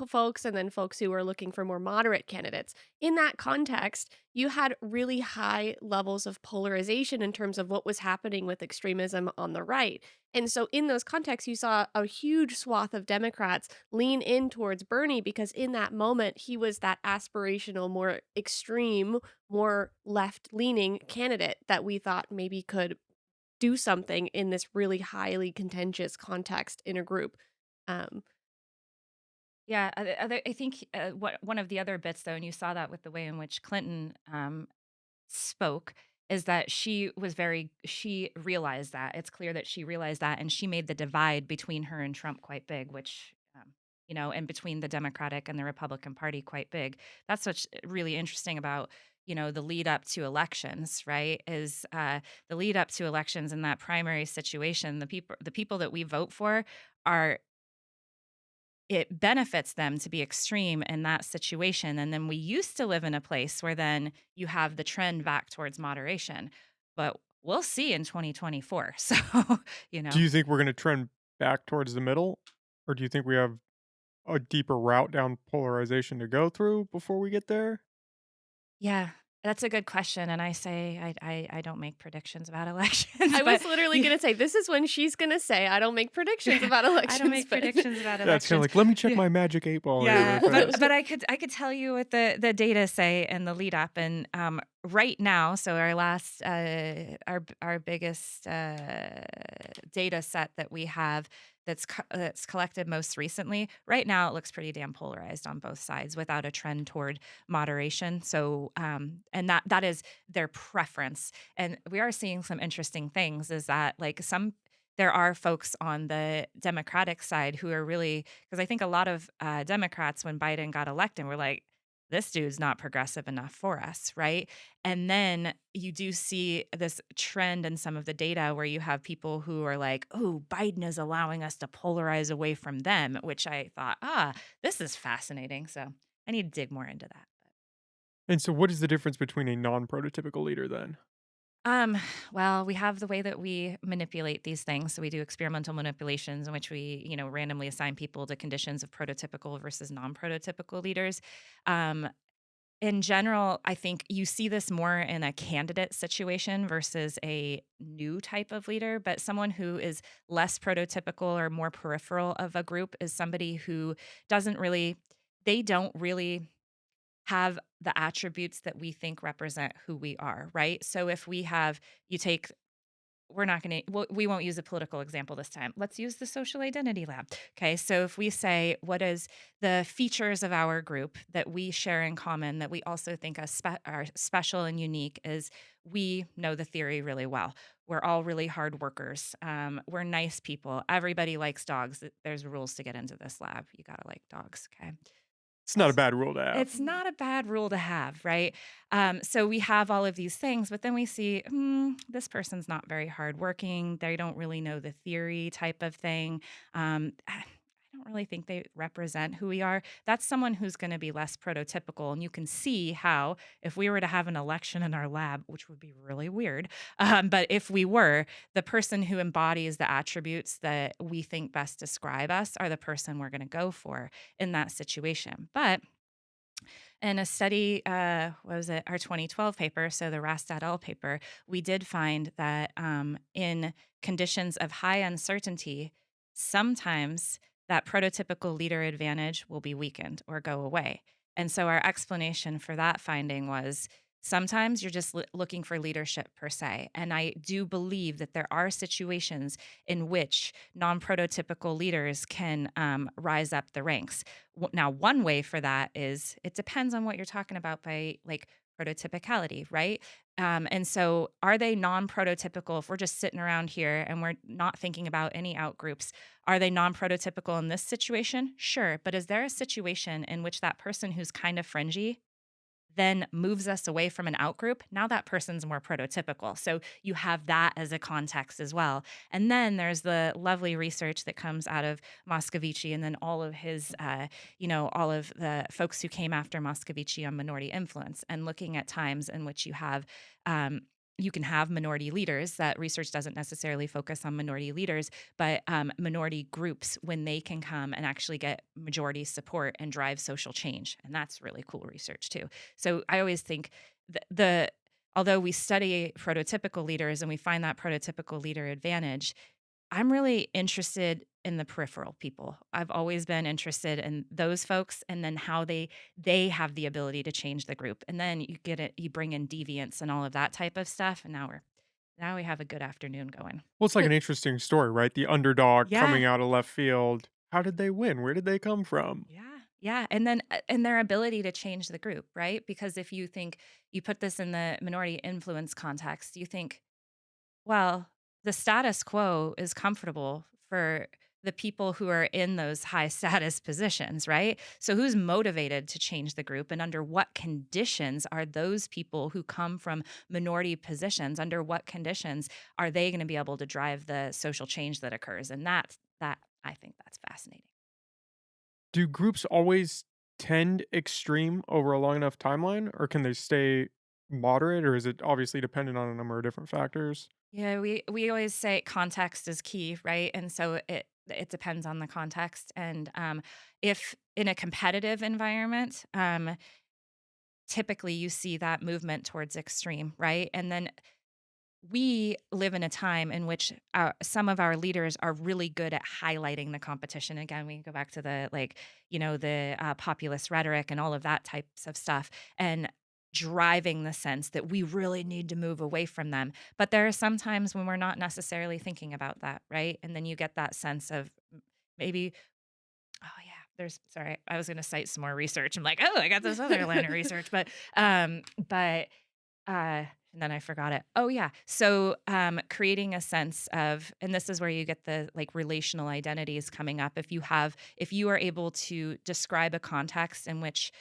folks and then folks who are looking for more moderate candidates. In that context, you had really high levels of polarization in terms of what was happening with extremism on the right. And so, in those contexts, you saw a huge swath of Democrats lean in towards Bernie because in that moment, he was that aspirational, more extreme, more left leaning candidate that we thought maybe could do something in this really highly contentious context in a group. Um, Yeah, I think one of the other bits, though, and you saw that with the way in which Clinton spoke, is that she realized that. It's clear that she realized that, and she made the divide between her and Trump quite big, which, and between the Democratic and the Republican Party quite big. That's what's really interesting about, the lead up to elections, right? Is the lead up to elections in that primary situation, the people that we vote for are it benefits them to be extreme in that situation. And then we used to live in a place where then you have the trend back towards moderation. But we'll see in 2024. So, you Do know. you think we're going to trend back towards the middle? Or do you think we have a deeper route down polarization to go through before we get there? Yeah, that's a good question. And I say I don't make predictions about elections, I but was literally yeah, gonna say, this is when she's gonna say, "I don't make predictions about I don't elections," make but predictions about Yeah, it's kind of elections. like, let me check Yeah. my magic 8 ball here really Yeah, but fast. but I could tell you what the data say in the lead up and right now. So our last our biggest data set that we have that's collected most recently. Right now, it looks pretty damn polarized on both sides, without a trend toward moderation. So and that is their preference, and we are seeing some interesting things. Is that like some there are folks on the Democratic side who are really because I think a lot of Democrats, when Biden got elected, were like, this dude's not progressive enough for us, right? And then you do see this trend in some of the data where you have people who are like, oh, Biden is allowing us to polarize away from them, which I thought, this is fascinating. So I need to dig more into that. And so, what is the difference between a non prototypical leader then? Um, well, we have the way that we manipulate these things. So we do experimental manipulations in which we, randomly assign people to conditions of prototypical versus non-prototypical leaders. Um, in general, I think you see this more in a candidate situation versus a new type of leader, but someone who is less prototypical or more peripheral of a group is somebody who doesn't really, they don't really have the attributes that we think represent who we are, right? So if we have, you take we're not going to, we won't use a political example this time. Let's use the social identity lab. Okay. So if we say, what is the features of our group that we share in common that we also think are special and unique is we know the theory really well. We're all really hard workers. We're nice people. Everybody likes dogs. There's rules to get into this lab. You got to like dogs. Okay. It's not a bad rule to have. It's not a bad rule to have, right? So we have all of these things, but then we see this person's not very hardworking. They don't really know the theory type of thing. I don't really think they represent who we are. That's someone who's going to be less prototypical. And you can see how, if we were to have an election in our lab, which would be really weird, but if we were, the person who embodies the attributes that we think best describe us are the person we're going to go for in that situation. But in a study, what was it, our 2012 paper, so the Rast et al. Paper, we did find that in conditions of high uncertainty, sometimes that prototypical leader advantage will be weakened or go away. And so our explanation for that finding was sometimes you're just looking for leadership per se. And I do believe that there are situations in which non prototypical leaders can rise up the ranks. Now, one way for that is it depends on what you're talking about by like prototypicality, right? And so, are they non prototypical? If we're just sitting around here and we're not thinking about any out groups, are they non prototypical in this situation? Sure. But is there a situation in which that person who's kind of fringy then moves us away from an out group? Now that person's more prototypical. So you have that as a context as well. And then there's the lovely research that comes out of Moscovici and then all of his, all of the folks who came after Moscovici on minority influence and looking at times in which you can have minority leaders. That research doesn't necessarily focus on minority leaders, but minority groups when they can come and actually get majority support and drive social change. And that's really cool research too. So I always think although we study prototypical leaders and we find that prototypical leader advantage, I'm really interested in the peripheral people. I've always been interested in those folks and then how they have the ability to change the group. And then you bring in deviance and all of that type of stuff. And now we have a good afternoon going. Well, it's like an interesting story, right? The underdog Yeah. coming out of left field. How did they win? Where did they come from? Yeah. Yeah. And then and their ability to change the group, right? Because if you think you put this in the minority influence context, you think, well, the status quo is comfortable for the people who are in those high status positions, right? So, who's motivated to change the group, and under what conditions are those people who come from minority positions? Under what conditions are they going to be able to drive the social change that occurs? And that I think that's fascinating. Do groups always tend extreme over a long enough timeline, or can they stay moderate, or is it obviously dependent on a number of different factors? Yeah, we always say context is key, right? And so it depends on the context. And if in a competitive environment, typically you see that movement towards extreme, right? And then we live in a time in which some of our leaders are really good at highlighting the competition. Again, we go back to the the populist rhetoric and all of that types of stuff, and driving the sense that we really need to move away from them. But there are some times when we're not necessarily thinking about that, right? And then you get that sense of maybe, oh yeah, there's sorry, I was going to cite some more research. I'm like, oh, I got this other line of research, but and then I forgot it. Oh yeah. So creating a sense of, and this is where you get the like relational identities coming up. If you are able to describe a context in which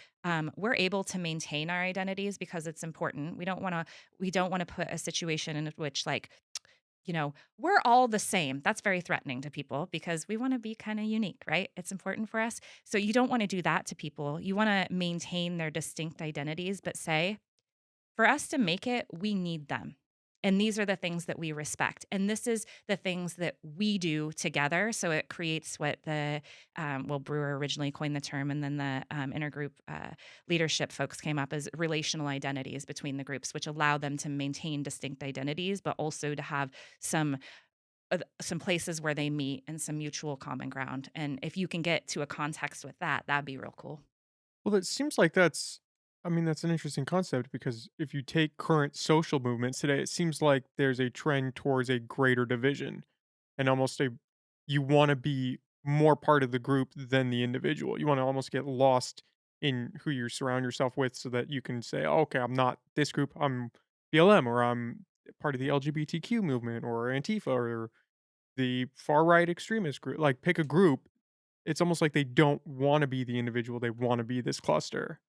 we're able to maintain our identities because it's important. We don't want to put a situation in which like, we're all the same. That's very threatening to people because we want to be kind of unique, right? It's important for us. So you don't want to do that to people. You want to maintain their distinct identities, but say, for us to make it, we need them. And these are the things that we respect. And this is the things that we do together. So it creates what Brewer originally coined the term, and then the intergroup leadership folks came up as relational identities between the groups, which allow them to maintain distinct identities, but also to have some places where they meet and some mutual common ground. And if you can get to a context with that, that'd be real cool. Well, it seems like that's I mean, that's an interesting concept because if you take current social movements today, it seems like there's a trend towards a greater division and almost a you want to be more part of the group than the individual. You want to almost get lost in who you surround yourself with so that you can say, oh, okay, I'm not this group, I'm BLM or I'm part of the LGBTQ movement or Antifa or the far right extremist group. Like pick a group. It's almost like they don't want to be the individual, they want to be this cluster.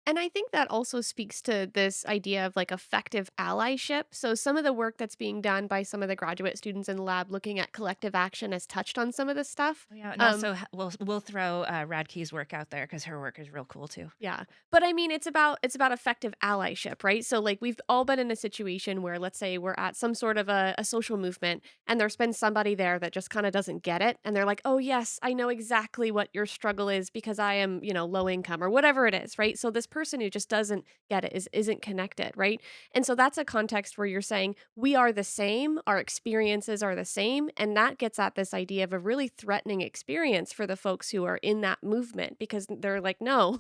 And I think that also speaks to this idea of like effective allyship. So, some of the work that's being done by some of the graduate students in the lab looking at collective action has touched on some of this stuff. Oh, yeah, and Um, also we'll throw Radke's work out there because her work is real cool too. Yeah. But I mean it's about effective allyship, right? So like we've all been in a situation where let's say we're at some sort of a social movement and there's been somebody there that just kind of doesn't get it and they're like, "Oh yes, I know exactly what your struggle is because I am, low income or whatever it is," right? So this person who just doesn't get it isn't connected, right? And so that's a context where you're saying we are the same, our experiences are the same, and that gets at this idea of a really threatening experience for the folks who are in that movement because they're like, "No,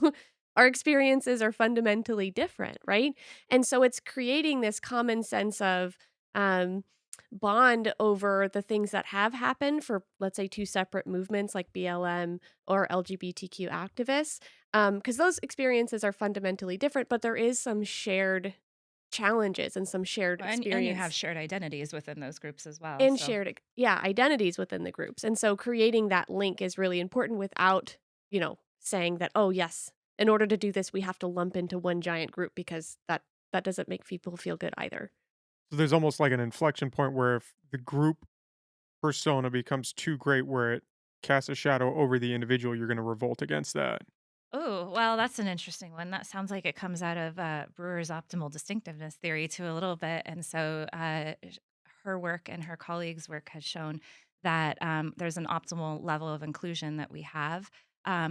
our experiences are fundamentally different," right? And so it's creating this common sense of um, bond over the things that have happened for, let's say, two separate movements like BLM or LGBTQ activists, because those experiences are fundamentally different, but there is some shared challenges and some shared And you have experience shared identities within those groups as well. and So yeah, identities within the groups. And so creating that link is really important without, saying that, "Oh, yes, in order to do this, we have to lump into one giant group," because that doesn't make people feel good either. So there's almost like an inflection point where if the group persona becomes too great where it casts a shadow over the individual, you're gonna revolt against that. oh, well, that's an interesting one. That sounds like it comes out of Brewer's optimal distinctiveness theory too a little bit. And so her work and her colleagues' work has shown that there's an optimal level of inclusion that we have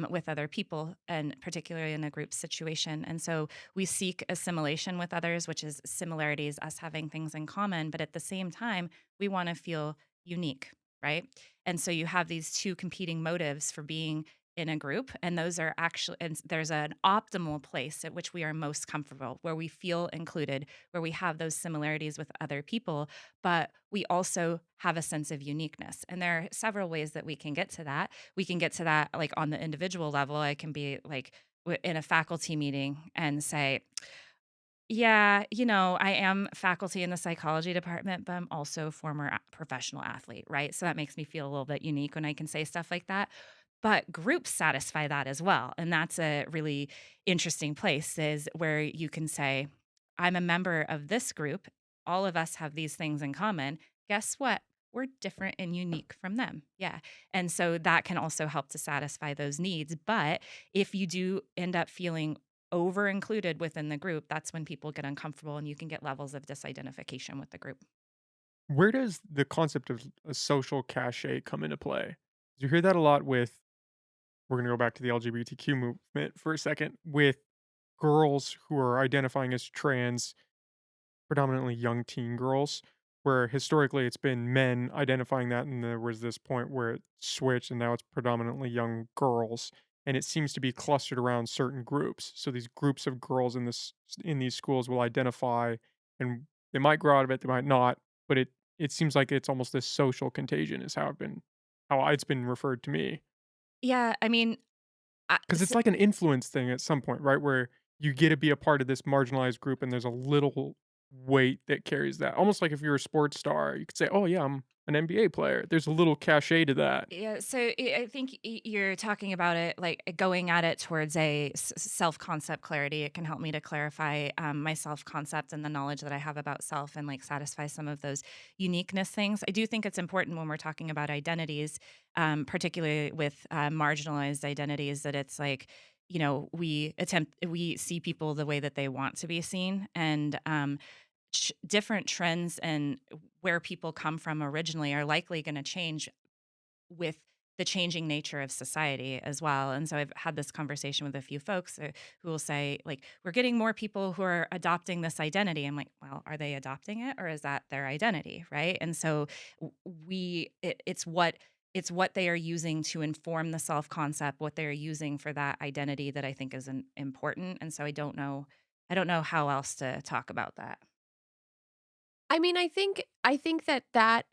with other people, and particularly in a group situation. And so we seek assimilation with others, which is similarities, us having things in common. But at the same time, we want to feel unique, right? And so you have these two competing motives for being in a group, and those are actually, and there's an optimal place at which we are most comfortable, where we feel included, where we have those similarities with other people, but we also have a sense of uniqueness. And there are several ways that we can get to that. We can get to that like on the individual level. I can be like in a faculty meeting and say, yeah, I am faculty in the psychology department, but I'm also a former professional athlete, right? So that makes me feel a little bit unique when I can say stuff like that. But groups satisfy that as well. And that's a really interesting place is where you can say, I'm a member of this group. All of us have these things in common. Guess what? We're different and unique from them. Yeah. And so that can also help to satisfy those needs. But if you do end up feeling over included within the group, that's when people get uncomfortable and you can get levels of disidentification with the group. Where does the concept of a social cachet come into play? You hear that a lot with we're gonna go back to the LGBTQ movement for a second, with girls who are identifying as trans, predominantly young teen girls, where historically it's been men identifying that, and there was this point where it switched, and now it's predominantly young girls, and it seems to be clustered around certain groups. So these groups of girls in these schools will identify, and they might grow out of it, they might not, but it seems like it's almost this social contagion is how it's been referred to me. Yeah. I mean, 'Cause it's like an influence thing at some point, right? Where you get to be a part of this marginalized group and there's a little weight that carries that. Almost like if you're a sports star, you could say, "Oh, yeah, I'm an NBA player." There's a little cachet to that. yeah, so I think you're talking about it like going at it towards a self concept clarity. It can help me to clarify my self concept and the knowledge that I have about self and like satisfy some of those uniqueness things. I do think it's important when we're talking about identities, particularly with marginalized identities, that it's like, we see people the way that they want to be seen. And different trends and where people come from originally are likely going to change with the changing nature of society as well. And so I've had this conversation with a few folks who will say, like, we're getting more people who are adopting this identity. I'm like, well, are they adopting it or is that their identity? Right. And so it's what it's what they are using to inform the self concept, what they're using for that identity that I think is important. And so I don't know how else to talk about that. I mean, I think that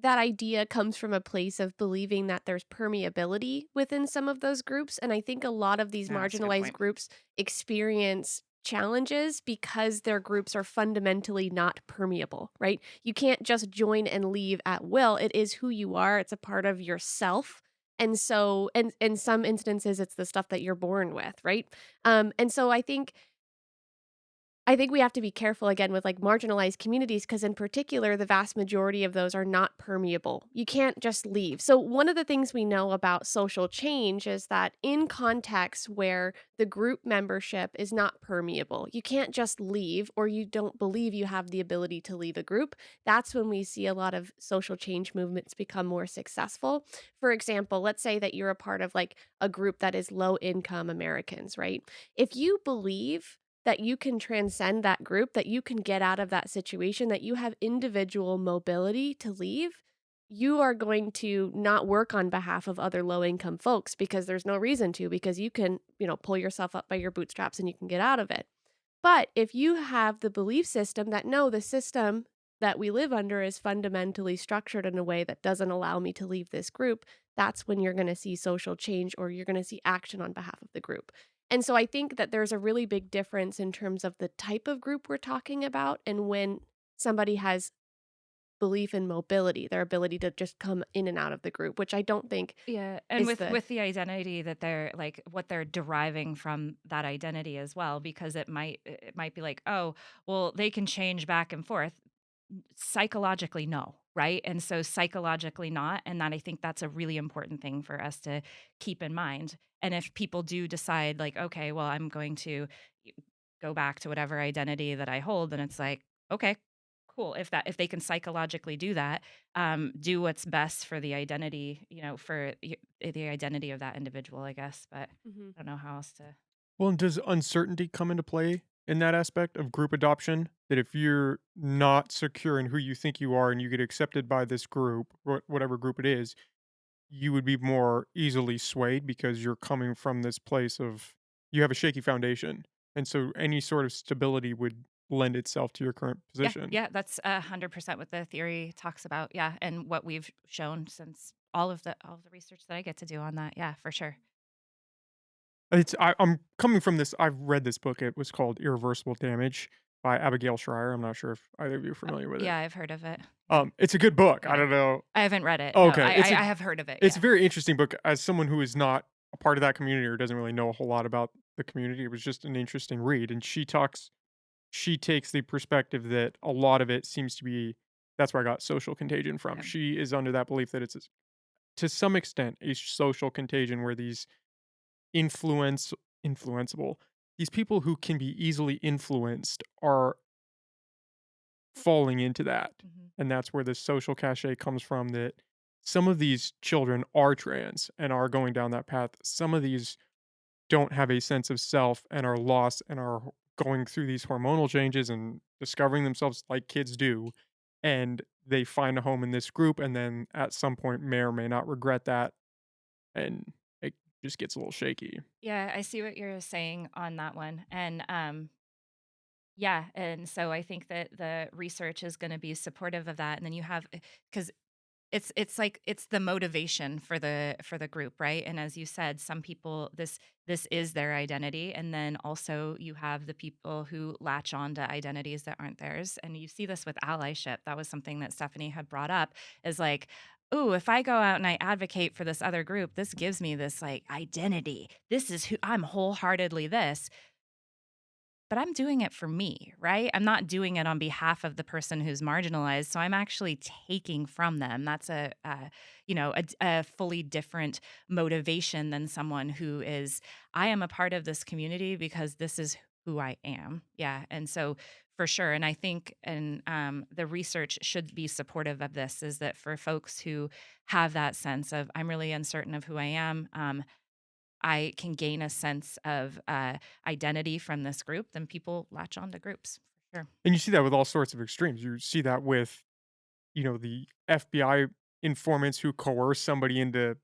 idea comes from a place of believing that there's permeability within some of those groups, and I think a lot of these No, that's a good marginalized point. groups experience challenges because their groups are fundamentally not permeable, right? You can't just join and leave at will. It is who you are. It's a part of yourself. And so, and in some instances, it's the stuff that you're born with, right? And so I think we have to be careful again with like marginalized communities because, in particular, the vast majority of those are not permeable. You can't just leave. So, one of the things we know about social change is that in contexts where the group membership is not permeable, you can't just leave or you don't believe you have the ability to leave a group. That's when we see a lot of social change movements become more successful. For example, let's say that you're a part of like a group that is low income Americans, right? If you believe that you can transcend that group, that you can get out of that situation, that you have individual mobility to leave, you are going to not work on behalf of other low income folks because there's no reason to, because you can, pull yourself up by your bootstraps and you can get out of it. But if you have the belief system that no, the system that we live under is fundamentally structured in a way that doesn't allow me to leave this group, that's when you're going to see social change or you're going to see action on behalf of the group. And so I think that there's a really big difference in terms of the type of group we're talking about and when somebody has belief in mobility, their ability to just come in and out of the group, which I don't think Yeah, and is the with the identity that they're like what they're deriving from that identity as well, because it might be like, oh, well, they can change back and forth. Psychologically, no, right? And so psychologically not, and that I think that's a really important thing for us to keep in mind. And if people do decide like, okay, well, I'm going to go back to whatever identity that I hold, then it's like, okay, cool. If they can psychologically do that, do what's best for the identity, for the identity of that individual, I guess. But Mhm. I don't know how else to. Well, and does uncertainty come into play in that aspect of group adoption? That if you're not secure in who you think you are and you get accepted by this group, whatever group it is, you would be more easily swayed because you're coming from this place of you have a shaky foundation. And so any sort of stability would lend itself to your current Yeah, position. yeah, that's 100% what the theory talks about. Yeah, and what we've shown since all of the research that I get to do on that. Yeah, for sure. I'm coming from this. I've read this book. It was called Irreversible Damage by Abigail Schreier. I'm not sure if either of you are familiar with it. Yeah, I've heard of it. Yeah, It's a good book. I yeah. don't know. I haven't read it. Oh, No, okay, I have heard of it. it's a Yeah. very interesting book. As someone who is not a part of that community or doesn't really know a whole lot about the community, it was just an interesting read. And she takes the perspective that a lot of it seems to be. That's where I got social contagion from. Okay. She is under that belief that to some extent a social contagion where these influence influenceable these people who can be easily influenced are falling into that. Mhm. And that's where the social cachet comes from, that some of these children are trans and are going down that path. Some of these don't have a sense of self and are lost and are going through these hormonal changes and discovering themselves like kids do. And they find a home in this group and then at some point may or may not regret that. And it just gets a little shaky. Yeah, I see what you're saying on that one. And yeah, and so I think that the research is going to be supportive of that. And then you have because it's like it's the motivation for the group, right? And as you said, some people this is their identity, and then also you have the people who latch on to identities that aren't theirs. And you see this with allyship. That was something that Stephanie had brought up is like, oh, if I go out and I advocate for this other group, this gives me this like identity. This is who I'm wholeheartedly this, but I'm doing it for me, right? I'm not doing it on behalf of the person who's marginalized. So I'm actually taking from them. That's a fully different motivation than someone who is, I am a part of this community because this is who I am. Yeah. And so for sure. And I think, and the research should be supportive of this is that for folks who have that sense of, I'm really uncertain of who I am, I can gain a sense of identity from this group, then people latch on to groups for sure. And you see that with all sorts of extremes. You see that with, the FBI. informants who coerce somebody into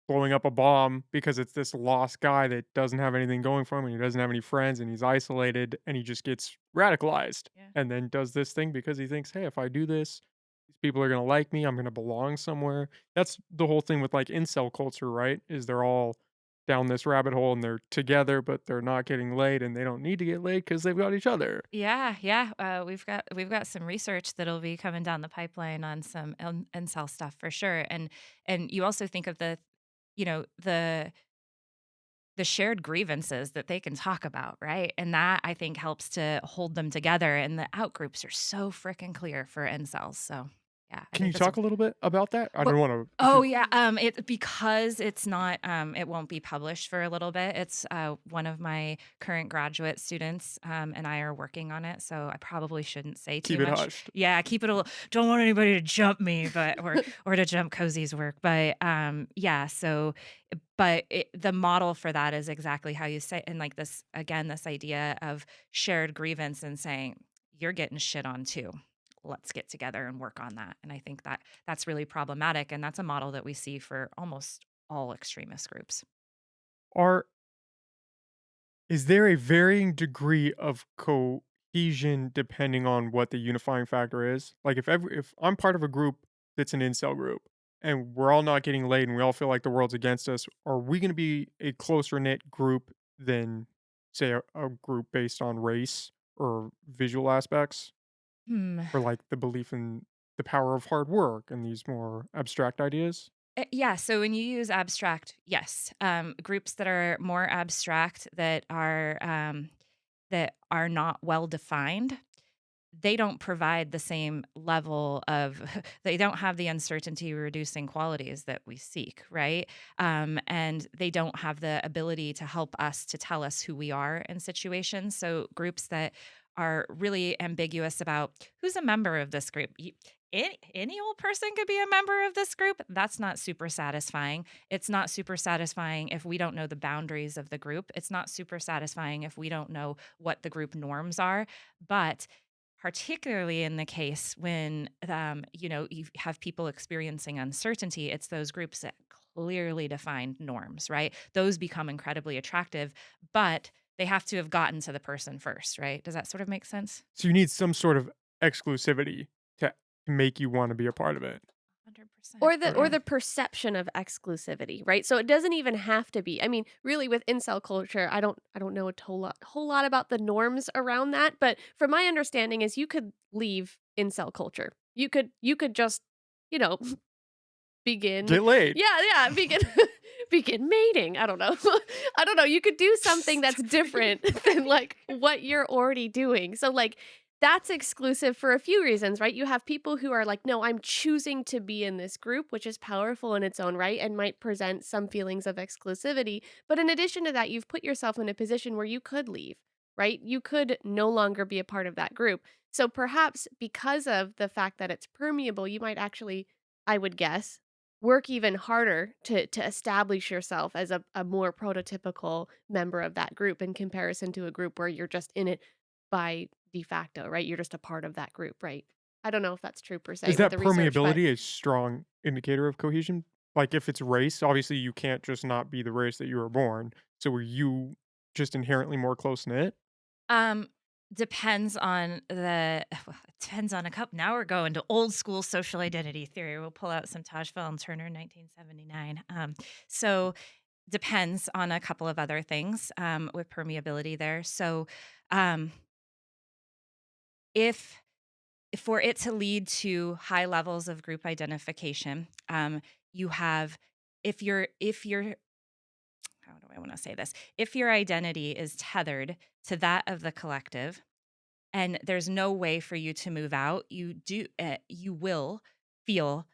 blowing up a bomb because it's this lost guy that doesn't have anything going for him and he doesn't have any friends and he's isolated and he just gets radicalized Yeah. and then does this thing because he thinks, hey, if I do this, these people are going to like me. I'm going to belong somewhere. That's the whole thing with like incel culture, right? Is they're all down this rabbit hole and they're together, but they're not getting laid and they don't need to get laid because they've got each other. Yeah, yeah. We've got some research that'll be coming down the pipeline on some incel stuff for sure. And you also think of you know, the shared grievances that they can talk about, right? And that I think helps to hold them together. And the outgroups are so freaking clear for incels. So yeah, I Can you think that's a talk a little bit about that? I But don't want to, if oh, you yeah, because it's not, it won't be published for a little bit. It's, one of my current graduate students, and I are working on it, so I probably shouldn't say keep too it much. hushed. Yeah, keep it a little don't want anybody to jump me, but or to jump Cozy's work, but, yeah, so but the model for that is exactly how you say and, like, this again, this idea of shared grievance and saying, "You're getting shit on too. Let's get together and work on that." And I think that that's really problematic, and that's a model that we see for almost all extremist groups. Are Is there a varying degree of cohesion depending on what the unifying factor is? Like if I'm part of a group that's an incel group and we're all not getting laid and we all feel like the world's against us, are we going to be a closer knit group than say a group based on race or visual aspects Hmm. or like the belief in the power of hard work and these more abstract ideas? Yeah, so when you use abstract, yes, groups that are more abstract that are not well defined, they don't provide the same level of they don't have the uncertainty reducing qualities that we seek, right? And they don't have the ability to help us to tell us who we are in situations. So groups that are really ambiguous about who's a member of this group. Any old person could be a member of this group. That's not super satisfying. It's not super satisfying if we don't know the boundaries of the group. It's not super satisfying if we don't know what the group norms are. But particularly in the case when you have people experiencing uncertainty, it's those groups that clearly defined norms, right? Those become incredibly attractive, but they have to have gotten to the person first, right? Does that sort of make sense? So you need some sort of exclusivity to make you want to be a part of it. 100%. Or Okay. the perception of exclusivity, right? So it doesn't even have to be. I mean, really with incel culture, I don't know a whole lot about the norms around that, but from my understanding is you could leave incel culture. You could just, you know, begin Get laid. yeah, yeah, begin begin mating. I don't know. I don't know. You could do something that's different than like what you're already doing. So like that's exclusive for a few reasons, right? You have people who are like, "No, I'm choosing to be in this group," which is powerful in its own right and might present some feelings of exclusivity. But in addition to that, you've put yourself in a position where you could leave, right? You could no longer be a part of that group. So perhaps because of the fact that it's permeable, you might actually, I would guess, work even harder to establish yourself as a more prototypical member of that group in comparison to a group where you're just in it by de facto, right? You're just a part of that group, right? I don't know if that's true per se Is with that the research, but permeability a strong indicator of cohesion? Like, if it's race, obviously you can't just not be the race that you were born. So were you just inherently more close knit? Um, depends on the well, it depends on a couple. Now we're going to old school social identity theory. We'll pull out some Tajfel and Turner 1979. So depends on a couple of other things with permeability there. So um, if for it to lead to high levels of group identification, you have if you're how do I want to say this? If your identity is tethered to that of the collective, and there's no way for you to move out, you will feel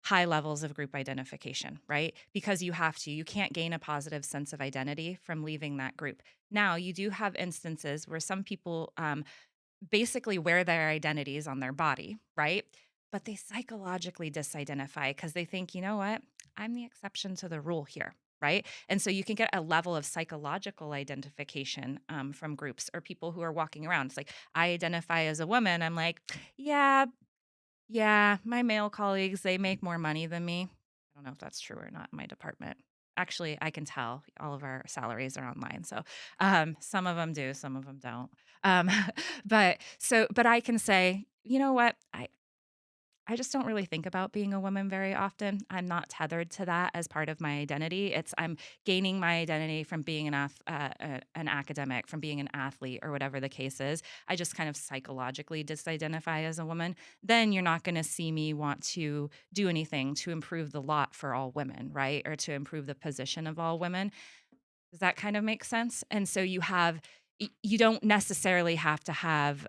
high levels of group identification, right? Because you have to. You can't gain a positive sense of identity from leaving that group. Now, you do have instances where some people basically wear their identities on their body, right? But they psychologically disidentify because they think, you know what? I'm the exception to the rule here, right? And so you can get a level of psychological identification from groups or people who are walking around. It's like, I identify as a woman. I'm like, yeah, Yeah, my male colleagues, they make more money than me. I don't know if that's true or not in my department. Actually, I can tell all of our salaries are online. So, some of them do, some of them don't. Um, but I can say, you know what? I just don't really think about being a woman very often. I'm not tethered to that as part of my identity. I'm gaining my identity from being an academic, from being an athlete, or whatever the case is. I just kind of psychologically disidentify as a woman. Then you're not going to see me want to do anything to improve the lot for all women, right? Or to improve the position of all women. Does that kind of make sense? And so you don't necessarily have to have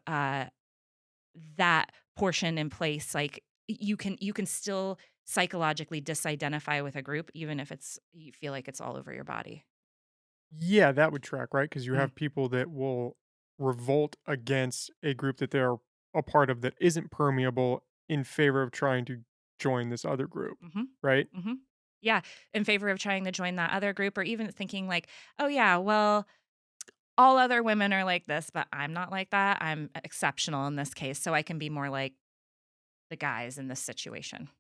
that portion in place. Like you can still psychologically disidentify with a group even if it's you feel like it's all over your body. Yeah, that would track, right? Because you Mm. have people that will revolt against a group that they're a part of that isn't permeable in favor of trying to join this other group, Mhm. right? Mhm. Yeah, in favor of trying to join that other group or even thinking like, "Oh yeah, well, all other women are like this, but I'm not like that. I'm exceptional in this case, so I can be more like the guys in this situation."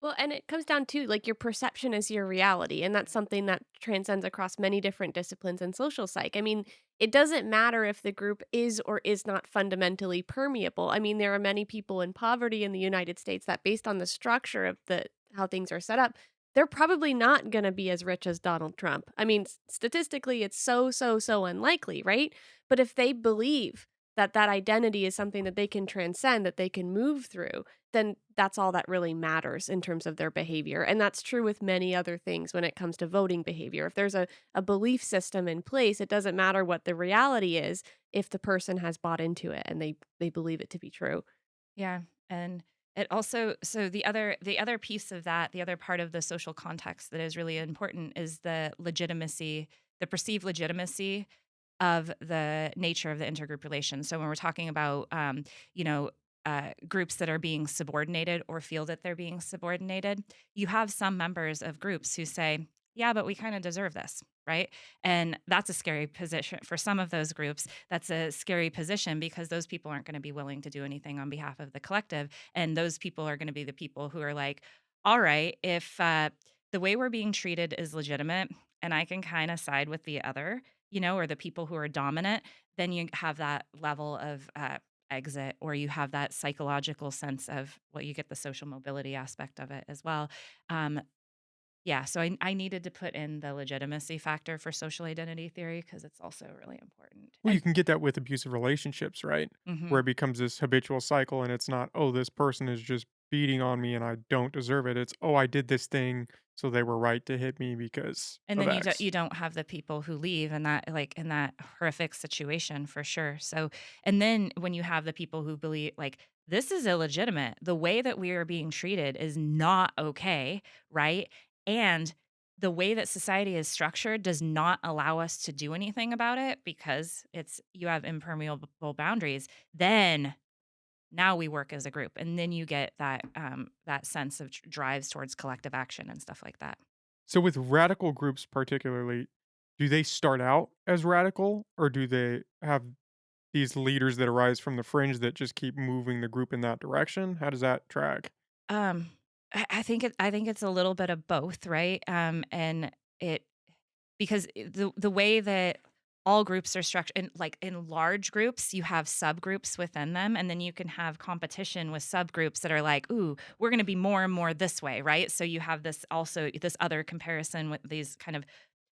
Well, and it comes down to like your perception is your reality. And that's something that transcends across many different disciplines in social psych. I mean, it doesn't matter if the group is or is not fundamentally permeable. I mean, there are many people in poverty in the United States that, based on the structure of the how things are set up, they're probably not going to be as rich as Donald Trump. I mean, statistically, it's so unlikely, right? But if they believe that that identity is something that they can transcend, that they can move through, then that's all that really matters in terms of their behavior. And that's true with many other things when it comes to voting behavior. If there's a belief system in place, it doesn't matter what the reality is if the person has bought into it and they believe it to be true. Yeah, and it also so the other piece of that, the other part of the social context that is really important is the legitimacy, the perceived legitimacy of the nature of the intergroup relation. So when we're talking about, groups that are being subordinated or feel that they're being subordinated, you have some members of groups who say, "Yeah, but we kind of deserve this." Right. And that's a scary position for some of those groups. That's a scary position because those people aren't going to be willing to do anything on behalf of the collective. And those people are going to be the people who are like, all right, if the way we're being treated is legitimate and I can kind of side with the other, or the people who are dominant, then you have that level of exit, or you have that psychological sense of what you get the social mobility aspect of it as well. Um, yeah, so I needed to put in the legitimacy factor for social identity theory because it's also really important. Well, you And can get that with abusive relationships, right? Where mhm. it becomes this habitual cycle and it's not, oh, this person is just beating on me and I don't deserve it. It's, oh, I did this thing, so they were right to hit me because And of then X. you don't have the people who leave in that horrific situation for sure. So and then when you have the people who believe like this is illegitimate, the way that we are being treated is not okay, right? And the way that society is structured does not allow us to do anything about it because it's you have impermeable boundaries. Then now we work as a group, and then you get that sense of drives towards collective action and stuff like that. So with radical groups particularly, do they start out as radical or do they have these leaders that arise from the fringe that just keep moving the group in that direction? How does that track? Um, I think it's a little bit of both, right? And it because the way that all groups are structured in like in large groups, you have subgroups within them, and then you can have competition with subgroups that are like, "Ooh, we're going to be more and more this way," right? So you have this other comparison with these kind of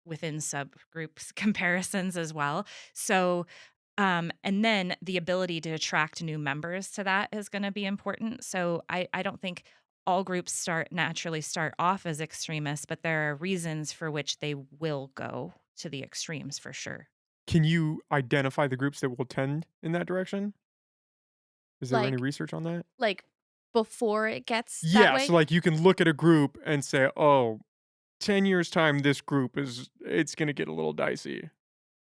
within subgroups comparisons as well. So, and then the ability to attract new members to that is going to be important. So I don't think all groups naturally start off as extremists, but there are reasons for which they will go to the extremes for sure. Can you identify the groups that will tend in that direction? Is there any Like research on that? like before it gets that Yeah, so, way. like, you can look at a group and say, "Oh, 10 years time, this group it's gonna get a little dicey."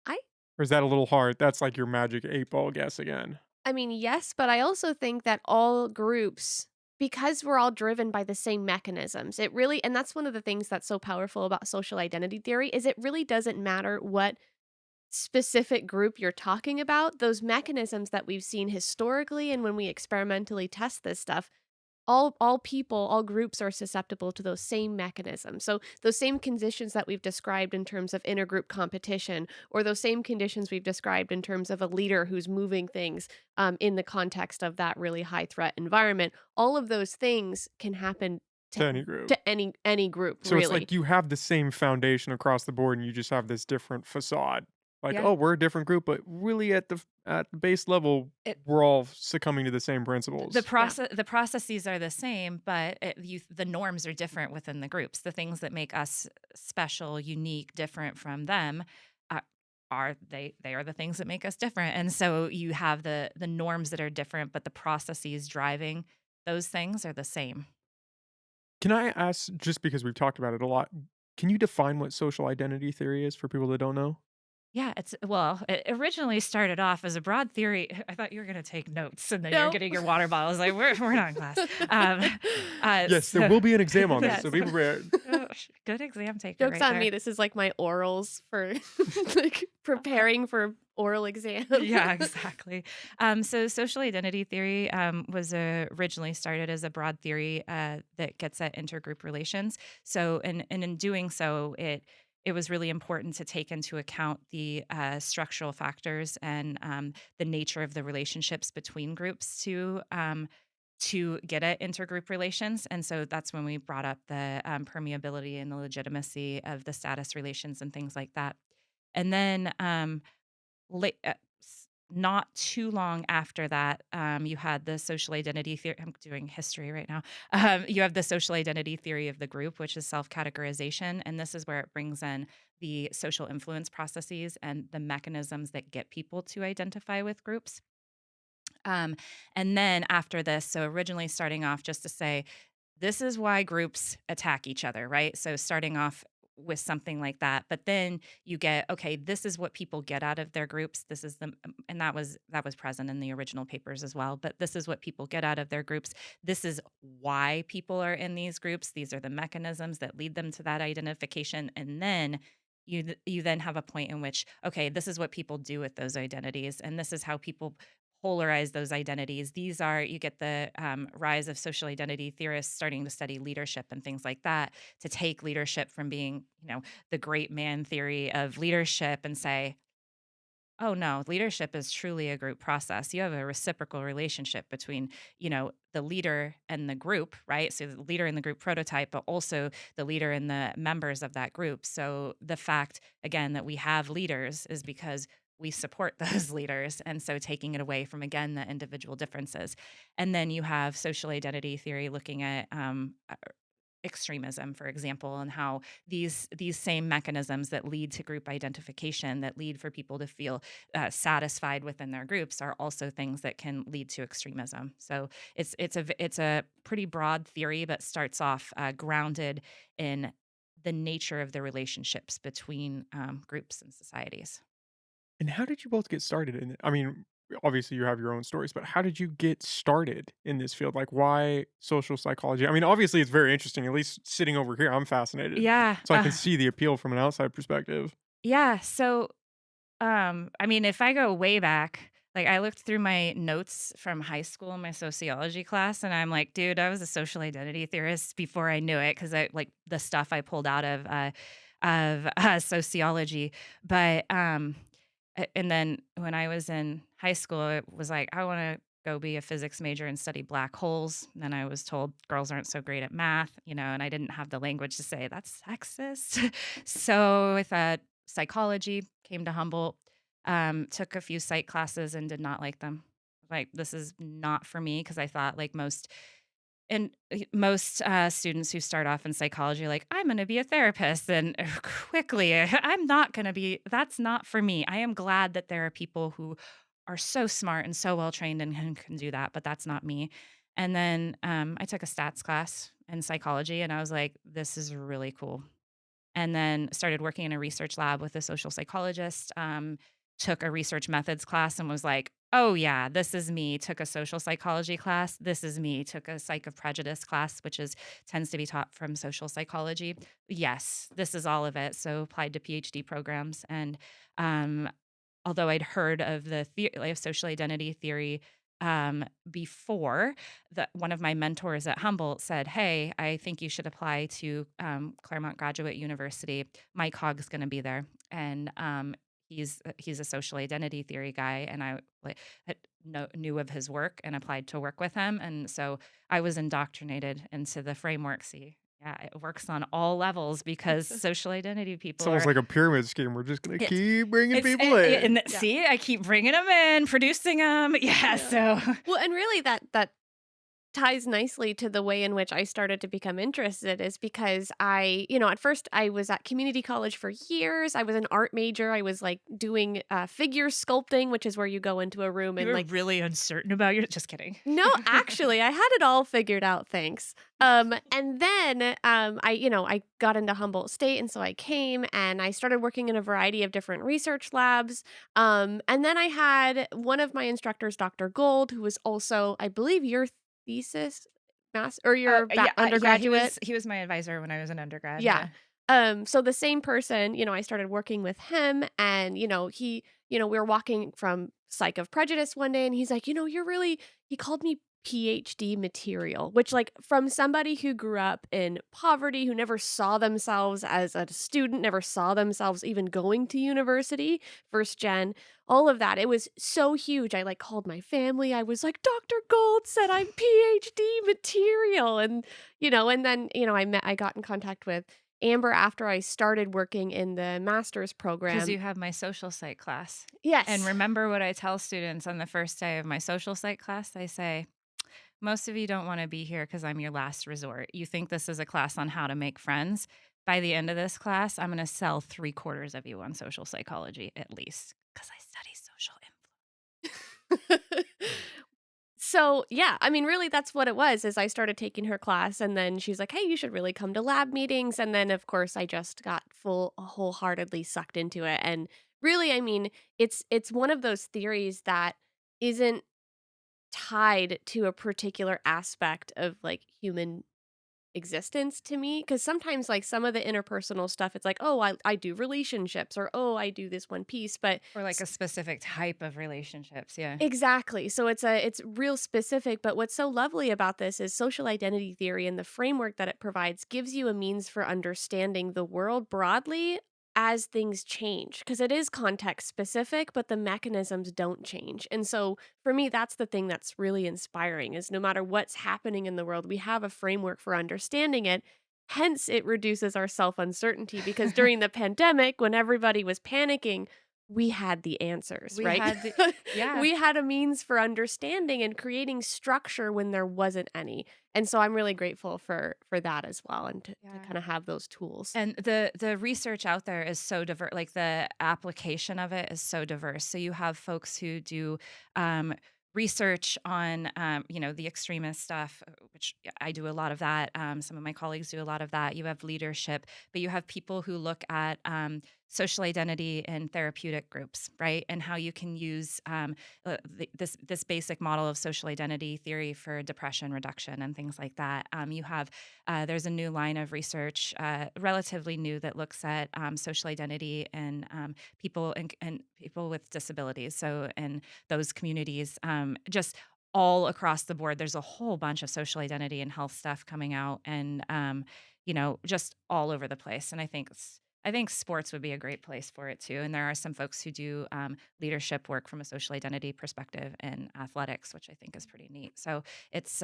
I Or is that a little hard? That's like your magic 8 ball guess again. I mean, yes, but I also think that all groups, because we're all driven by the same mechanisms, it really, and that's one of the things that's so powerful about social identity theory, is it really doesn't matter what specific group you're talking about. Those mechanisms that we've seen historically and when we experimentally test this stuff all people, all groups are susceptible to those same mechanisms. So those same conditions that we've described in terms of intergroup competition, or those same conditions we've described in terms of a leader who's moving things in the context of that really high threat environment, all of those things can happen To any group. to any group, So it's really. like you have the same foundation across the board and you just have this different facade. Like, Yeah. oh, we're a different group, but really at the base level, It, we're all succumbing to the same the principles. Yeah. processes are the same, but the norms are different within the groups. The things that make us special, unique, different from them uh, they are the things that make us different. And so you have the norms that are different, but the processes driving those things are the same. Can I ask, just because we've talked about it a lot, can you define what social identity theory is for people that don't know? Yeah, it originally started off as a broad theory. I thought you were going to take notes, and then you're No. getting your water bottle. I was like, we're not in class. Um, Yes, there so will be an exam on this, yes, so be prepared. good exam taker Joke's right on there. me. This is like my orals for like preparing for oral exam. Yeah, exactly. So social identity theory was originally started as a broad theory that gets at intergroup relations. So, and in doing so, it was really important to take into account the structural factors and the nature of the relationships between groups to get at intergroup relations. And so that's when we brought up the permeability and the legitimacy of the status relations and things like that. And then not too long after that, you had the social identity theory. I'm doing history right now. You have the social identity theory of the group, which is self categorization. And this is where it brings in the social influence processes and the mechanisms that get people to identify with groups. Um, and then after this, so originally starting off just to say, this is why groups attack each other, right? So starting off with something like that, but then you get, okay, this is what people get out of their groups. This is the and that was present in the original papers as well, but this is what people get out of their groups. This is why people are in these groups. These are the mechanisms that lead them to that identification. And then you then have a point in which, okay, this is what people do with those identities, and this is how people polarize those identities. These are, you get the rise of social identity theorists starting to study leadership and things like that, to take leadership from being, the great man theory of leadership and say, oh no, leadership is truly a group process. You have a reciprocal relationship between, the leader and the group, right? So the leader in the group prototype, but also the leader and the members of that group. So the fact, again, that we have leaders is because we support those leaders. And so taking it away from, again, the individual differences. And then you have social identity theory looking at extremism, for example, and how these same mechanisms that lead to group identification, that lead for people to feel satisfied within their groups, are also things that can lead to extremism. So it's a pretty broad theory, but starts off grounded in the nature of the relationships between groups and societies. And how did you both get started in it? I mean, obviously you have your own stories, but how did you get started in this field? Like, why social psychology? I mean, obviously it's very interesting. At least sitting over here, I'm fascinated. Yeah, So I can see the appeal from an outside perspective. yeah. So I mean, if I go way back, like I looked through my notes from high school in my sociology class, and I'm like, dude, I was a social identity theorist before I knew it, because I like the stuff I pulled out of sociology. But and then when I was in high school, it was like, I want to go be a physics major and study black holes. And then I was told girls aren't so great at math, and I didn't have the language to say that's sexist. So I thought psychology, came to Humboldt, took a few psych classes and did not like them. Like, this is not for me, because I thought, like most students who start off in psychology are like, I'm going to be a therapist. And quickly, I'm not going to be, that's not for me. I am glad that there are people who are so smart and so well trained and can do that, but that's not me. And then I took a stats class in psychology, and I was like, this is really cool. And then started working in a research lab with a social psychologist. Took a research methods class and was like, oh yeah, this is me. Took a social psychology class. This is me. Took a psych of prejudice class, which is tends to be taught from social psychology. Yes, this is all of it. So applied to PhD programs. And um, although I'd heard of the theory of social identity theory before one of my mentors at Humboldt said, "Hey, I think you should apply to Claremont Graduate University. Mike Hogg's going to be there, and he's a social identity theory guy." And I knew of his work and applied to work with him, and so I was indoctrinated into the framework. See, yeah, it works on all levels because social identity It's people almost are. like a pyramid scheme. We're just gonna It's keep bringing it's people in. and Yeah. see, I keep bringing them in, producing them. Yeah, Yeah. so Well, and really that ties nicely to the way in which I started to become interested is because at first I was at community college for years. I was an art major. I was like doing figure sculpting, which is where you go into a room you and were like, really uncertain about your. Just kidding. no, actually, I had it all figured out, thanks. And then I got into Humboldt State, and so I came and I started working in a variety of different research labs. And then I had one of my instructors, Dr. Gold, who was also, I believe, your thesis or your Yeah, he undergraduate. was my advisor when I was an undergrad. Yeah. Yeah. So the same person, I started working with him and, we were walking from Psych of Prejudice one day and he's like, he called me PhD material, which like from somebody who grew up in poverty, who never saw themselves as a student, never saw themselves even going to university, first gen, all of that. It was so huge. I like called my family. I was like, Dr. Gold said I'm PhD material. And then, I got in contact with Amber after I started working in the master's Because program. you have my social psych class. And Yes. remember what I tell students on the first day of my social psych class? I say, most of you don't want to be here because I'm your last resort. You think this is a class on how to make friends. By the end of this class, I'm going to sell 3/4 of you on social psychology at least because I study social So, yeah, I mean, really, that's what it was, is I started taking her class, and then she's like, "Hey, you should really come to lab meetings." And then, of course, I just got wholeheartedly sucked into it. And really, I mean, it's one of those theories that isn't tied to a particular aspect of like human existence to me, because sometimes like some of the interpersonal stuff, it's like, oh, I do relationships, or oh, I do this one piece, but or like a specific type of relationships. Yeah. exactly. So it's real specific, but what's so lovely about this is social identity theory and the framework that it provides gives you a means for understanding the world broadly as things change, because it is context specific, but the mechanisms don't change. And so for me, that's the thing that's really inspiring, is no matter what's happening in the world, we have a framework for understanding it. Hence it reduces our self-uncertainty, because during the pandemic when everybody was panicking, we had the answers, We right? had the, yeah. We had a means for understanding and creating structure when there wasn't any. And so I'm really grateful for that as well, and to Yeah. kind of have those tools. And the research out there is so diverse, like the application of it is so diverse. So you have folks who do research on, the extremist stuff, which I do a lot of that. Some of my colleagues do a lot of that. You have leadership, but you have people who look at social identity in therapeutic groups, right? And how you can use this basic model of social identity theory for depression reduction and things like that. You have there's a new line of research, relatively new, that looks at social identity and people and people with disabilities. So in those communities, just all across the board, there's a whole bunch of social identity and health stuff coming out, and just all over the place. And I think sports would be a great place for it too. And there are some folks who do leadership work from a social identity perspective in athletics, which I think is pretty neat. So it's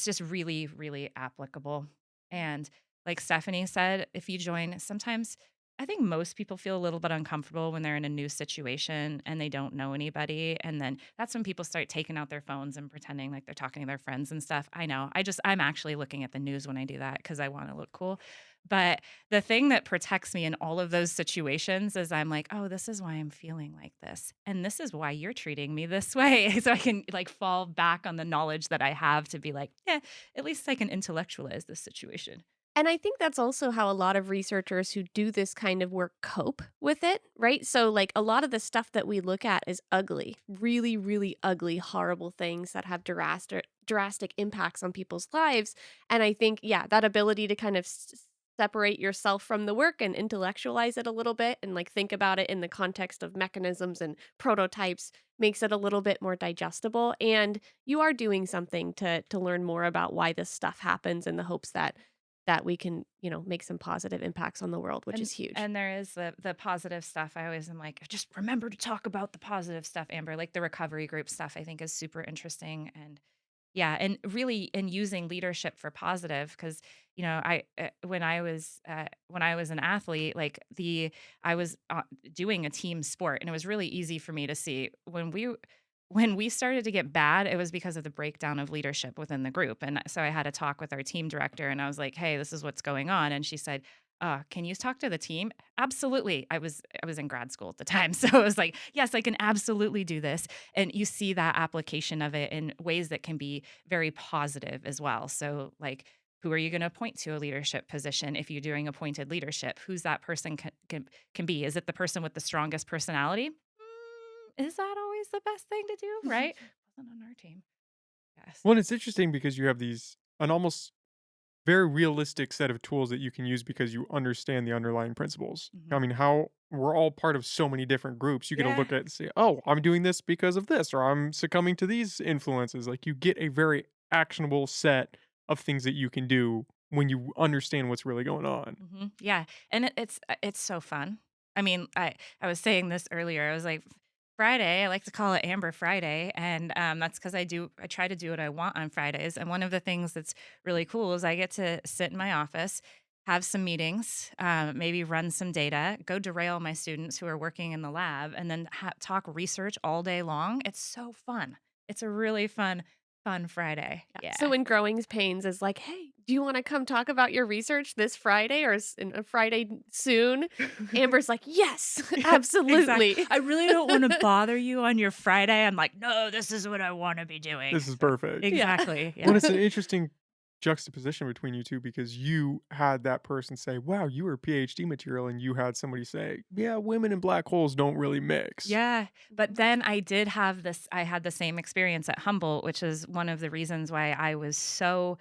just really, really applicable. And like Stephanie said, if you join, sometimes I think most people feel a little bit uncomfortable when they're in a new situation and they don't know anybody. And then that's when people start taking out their phones and pretending like they're talking to their friends and stuff. I know. I'm actually looking at the news when I do that because I want to look cool. But the thing that protects me in all of those situations is I'm like, oh, this is why I'm feeling like this. And this is why you're treating me this way. So I can like fall back on the knowledge that I have to be like, yeah, at least I can intellectualize this situation. And I think that's also how a lot of researchers who do this kind of work cope with it, right? So, like, a lot of the stuff that we look at is ugly, really, really ugly, horrible things that have drastic impacts on people's lives. And I think, yeah, that ability to kind of separate yourself from the work and intellectualize it a little bit and like think about it in the context of mechanisms and prototypes makes it a little bit more digestible, and you are doing something to learn more about why this stuff happens in the hopes that we can, make some positive impacts on the world, which is huge. And there is the positive stuff. I always am like, just remember to talk about the positive stuff, Amber. Like the recovery group stuff, I think is super interesting. And yeah, and really in using leadership for positive, because I when I was an athlete, like the I was doing a team sport, and it was really easy for me to see when we started to get bad, it was because of the breakdown of leadership within the group. And so I had a talk with our team director, and I was like, "Hey, this is what's going on." And she said, can you talk to the team?" Absolutely. I was in grad school at the time. So I was like, yes, I can absolutely do this. And you see that application of it in ways that can be very positive as well. So like, who are you going to appoint to a leadership position if you're doing appointed leadership? Who's that person can be? Is it the person with the strongest personality? Is that always the best thing to do? Right? Wasn't on our team. Yes. Well, it's interesting because you have an almost very realistic set of tools that you can use because you understand the underlying principles. I Mhm. mean, how we're all part of so many different groups. You get to Yeah. look at it and say, oh, I'm doing this because of this, or I'm succumbing to these influences. Like you get a very actionable set of things that you can do when you understand what's really going on. Yeah, and it's so fun. I mean, I was saying this earlier. I was like, Friday. I like to call it Amber Friday, and that's because I try to do what I want on Fridays. And one of the things that's really cool is I get to sit in my office, have some meetings, maybe run some data, go derail my students who are working in the lab, and then talk research all day long. It's so fun. It's a really fun Friday. Yeah. Yeah. So when Growing Pains is like, "Hey, do you want to come talk about your research this Friday or in a Friday soon?" Amber's like, "Yes, Yeah, exactly. absolutely." I really don't wanna bother you on your Friday. I'm like, "No, this is what I wanna be doing." This is So perfect. Yeah. exactly, Well, yeah. it's an interesting juxtaposition between you two because you had that person say, wow, you were PhD material. And you had somebody say, yeah, women and black holes don't really mix. Yeah, but Mhm. then I had the same experience at Humboldt, which is one of the reasons why I was so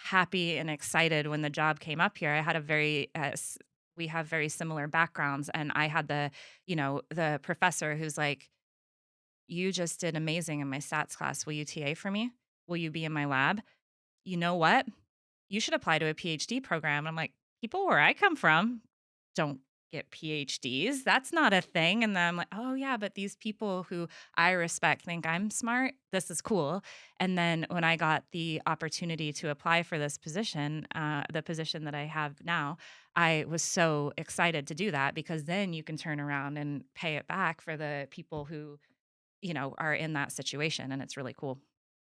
happy and excited when the job came up here. I had a very we have very similar backgrounds, and I had the professor who's like, "You just did amazing in my stats class. Will you TA for me? Will you be in my lab? You know what? You should apply to a PhD program." I'm like, "People where I come from don't get PhDs. That's not a thing." And then I'm like, "Oh yeah, but these people who I respect think I'm smart. This is cool." And then when I got the opportunity to apply for this position, the position that I have now, I was so excited to do that because then you can turn around and pay it back for the people who, are in that situation. And it's really cool.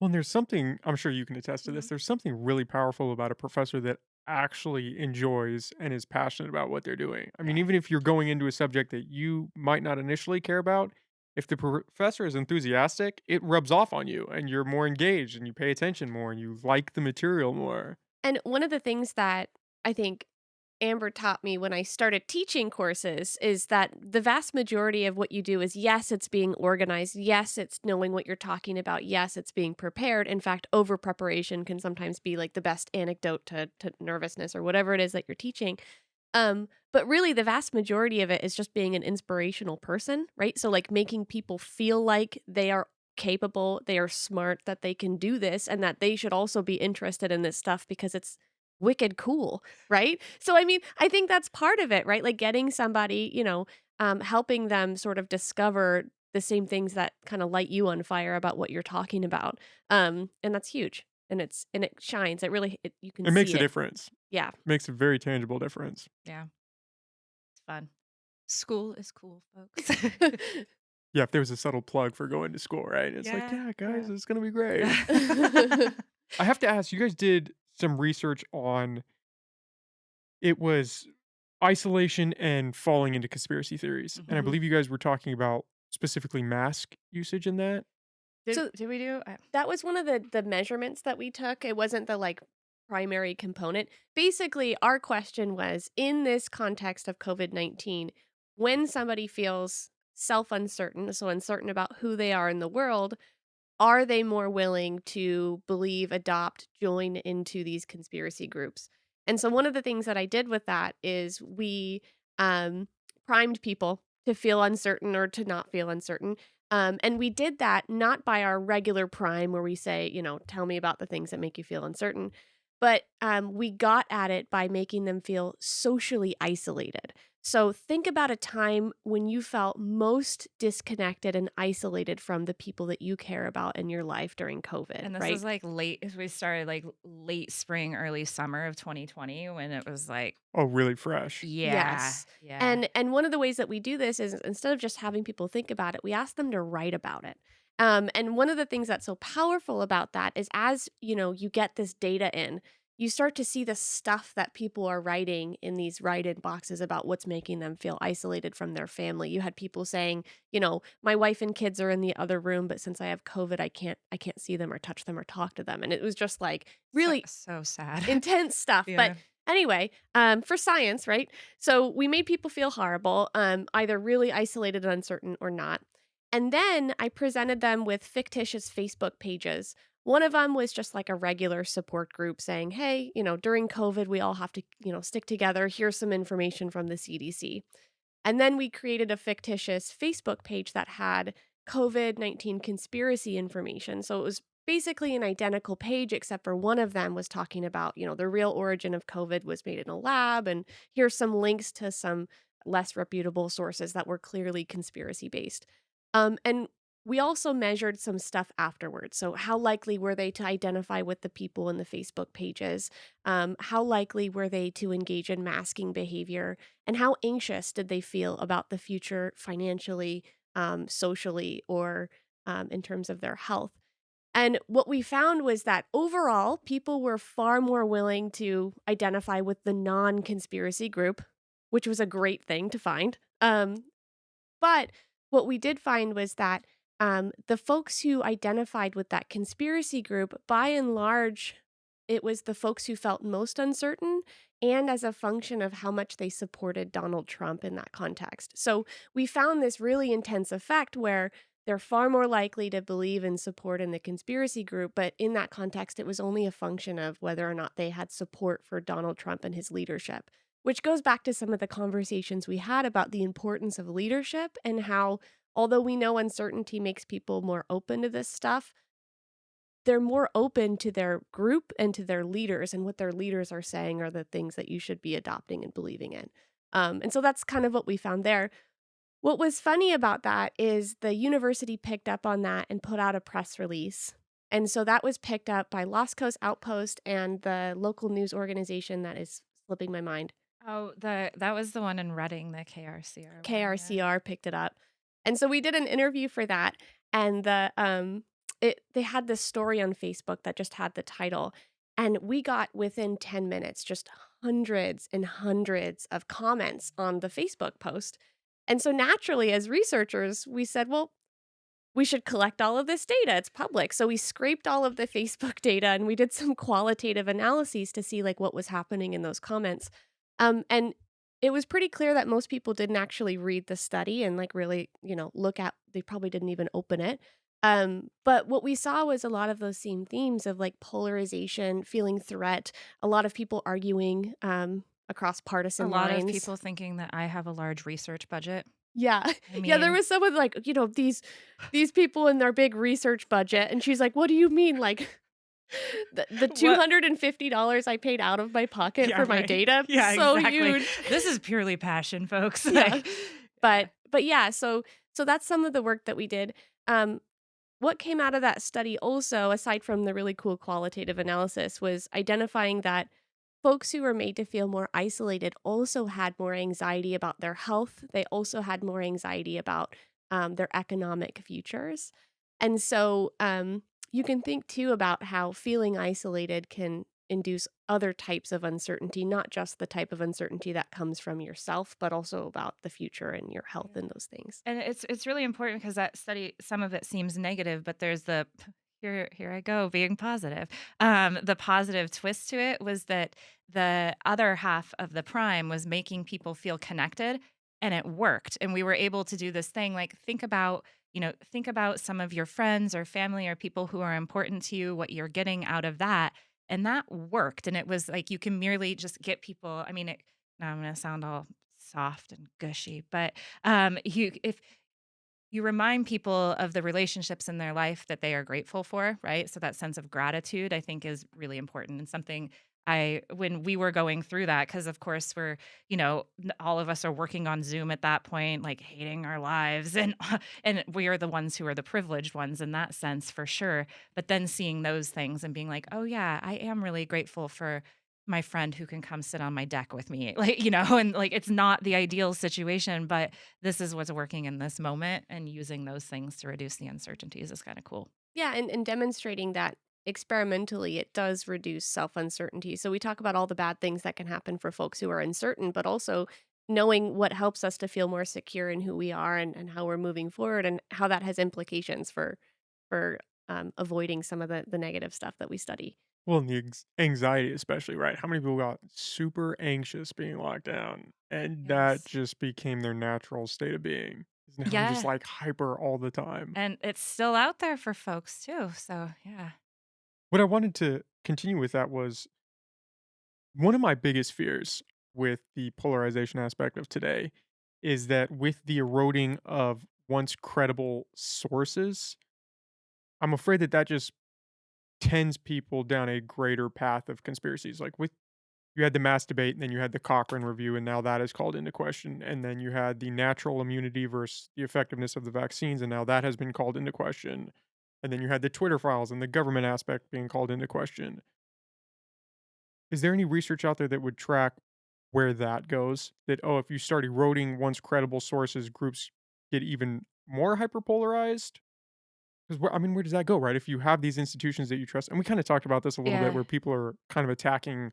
Well, and there's something, I'm sure you can attest to this. Mhm. There's something really powerful about a professor that actually enjoys and is passionate about what they're doing. I mean, Yeah. even if you're going into a subject that you might not initially care about, if the professor is enthusiastic, it rubs off on you and you're more engaged and you pay attention more and you like the material more. And one of the things that I think Amber taught me when I started teaching courses is that the vast majority of what you do is yes, it's being organized. Yes, it's knowing what you're talking about. Yes, it's being prepared. In fact, over preparation can sometimes be like the best antidote to nervousness or whatever it is that you're teaching. But really the vast majority of it is just being an inspirational person, right? So like making people feel like they are capable, they are smart, that they can do this and that they should also be interested in this stuff because it's wicked cool, right? So I mean, I think that's part of it, right? Like getting somebody, helping them sort of discover the same things that kind of light you on fire about what you're talking about. And that's huge. And it shines. You can It makes see a it. difference. Yeah. Makes a very tangible difference. Yeah. It's fun. School is cool, folks. Yeah, if there was a subtle plug for going to school, right? It's like, Yeah, yeah, guys, yeah. it's gonna be great. Yeah. I have to ask, you guys did some research on it was isolation and falling into conspiracy theories. And I Mhm. Mhm. believe you guys were talking about specifically mask usage in that. Did So did we do that was one of the measurements that we took. It wasn't the, like, primary component. Basically, our question was, in this context of COVID-19, when somebody feels self-uncertain, so uncertain about who they are in the world, are they more willing to believe, adopt, join into these conspiracy groups? And so one of the things that I did with that is we um, primed people to feel uncertain or to not feel uncertain. And we did that not by our regular prime where we say, tell me about the things that make you feel uncertain, but we got at it by making them feel socially isolated. So think about a time when you felt most disconnected and isolated from the people that you care about in your life during COVID, And this right? is like late, we started like late spring, early summer of 2020 when it was like, Oh, really fresh. yeah, Yes. yeah. And one of the ways that we do this is instead of just having people think about it, we ask them to write about it. And one of the things that's so powerful about that is as, you get this data in, you start to see the stuff that people are writing in these write-in boxes about what's making them feel isolated from their family. You had people saying, my wife and kids are in the other room, but since I have COVID, I can't see them or touch them or talk to them. And it was just like So, really so sad. intense stuff. But Yeah. anyway, for science, right? So we made people feel horrible, either really isolated and uncertain or not. And then I presented them with fictitious Facebook pages. One of them was just like a regular support group saying, hey, during COVID, we all have to, stick together. Here's some information from the CDC. And then we created a fictitious Facebook page that had COVID-19 conspiracy information. So it was basically an identical page, except for one of them was talking about, the real origin of COVID was made in a lab. And here's some links to some less reputable sources that were clearly conspiracy based. And we also measured some stuff afterwards. So, how likely were they to identify with the people in the Facebook pages? How likely were they to engage in masking behavior? And how anxious did they feel about the future financially, socially, or in terms of their health? And what we found was that overall, people were far more willing to identify with the non conspiracy group, which was a great thing to find. But what we did find was that the folks who identified with that conspiracy group, by and large, it was the folks who felt most uncertain and as a function of how much they supported Donald Trump in that context. So we found this really intense effect where they're far more likely to believe and support in the conspiracy group, but in that context, it was only a function of whether or not they had support for Donald Trump and his leadership, which goes back to some of the conversations we had about the importance of leadership and how, although we know uncertainty makes people more open to this stuff, they're more open to their group and to their leaders, and what their leaders are saying are the things that you should be adopting and believing in. And so that's kind of what we found there. What was funny about that is the university picked up on that and put out a press release. And so that was picked up by Lost Coast Outpost and the local news organization that is slipping my mind. Oh, that was the one in Reading, the KRCR one. Yeah. KRCR picked it up. And so we did an interview for that, and they had this story on Facebook that just had the title, and we got within 10 minutes just hundreds and hundreds of comments on the Facebook post. And so naturally, as researchers, we said, well, we should collect all of this data. It's public. So we scraped all of the Facebook data and we did some qualitative analyses to see like what was happening in those comments. And it was pretty clear that most people didn't actually read the study and like really, look at, they probably didn't even open it. But what we saw was a lot of those same themes of like polarization, feeling threat, a lot of people arguing across A partisan lot of lines. people thinking that I have a large research budget. Yeah. I Yeah, there mean, was someone like, these people in their big research budget. And she's like, what do you mean? Like the what? $250 I paid out of my pocket Yeah, for my right. data. Yeah, So exactly. huge. This is purely passion, folks. Yeah. Like, But yeah, so that's some of the work that we did. What came out of that study also, aside from the really cool qualitative analysis, was identifying that folks who were made to feel more isolated also had more anxiety about their health. They also had more anxiety about their economic futures. And so you can think too about how feeling isolated can induce other types of uncertainty, not just the type of uncertainty that comes from yourself, but also about the future and your health yeah. and those things. And it's really important because that study, some of it seems negative, but there's here I go being positive. The positive twist to it was that the other half of the prime was making people feel connected, and it worked. And we were able to do this thing like think about some of your friends or family or people who are important to you, what you're getting out of that. And that worked. And it was like you can merely just get people. I mean, now I'm going to sound all soft and gushy, but if you remind people of the relationships in their life that they are grateful for, right? So that sense of gratitude, I think, is really important and something when we were going through that, because of course all of us are working on Zoom at that point, like hating our lives, and and we are the ones who are the privileged ones in that sense, for sure. But then seeing those things and being like, oh yeah, I am really grateful for my friend who can come sit on my deck with me, like and like it's not the ideal situation, but this is what's working in this moment, and using those things to reduce the uncertainties is kind of cool. Yeah, and demonstrating that experimentally it does reduce self-uncertainty. So we talk about all the bad things that can happen for folks who are uncertain, but also knowing what helps us to feel more secure in who we are and how we're moving forward and how that has implications for avoiding some of the negative stuff that we study. Well, and the anxiety, especially, right? How many people got super anxious being locked down, and that Yes. just became their natural state of being? Is now I'm just Yeah. like hyper all the time. And it's still out there for folks too. So yeah. What I wanted to continue with that was one of my biggest fears with the polarization aspect of today is that with the eroding of once credible sources, I'm afraid that that just tends people down a greater path of conspiracies. Like with you had the mass debate, and then you had the Cochrane review, and now that is called into question. And then you had the natural immunity versus the effectiveness of the vaccines, and now that has been called into question. And then you had the Twitter files and the government aspect being called into question. Is there any research out there that would track where that goes? That, oh, if you start eroding once credible sources, groups get even more hyperpolarized? Because I mean, where does that go, right? If you have these institutions that you trust, and we kind of talked about this a little bit, Yeah. where people are kind of attacking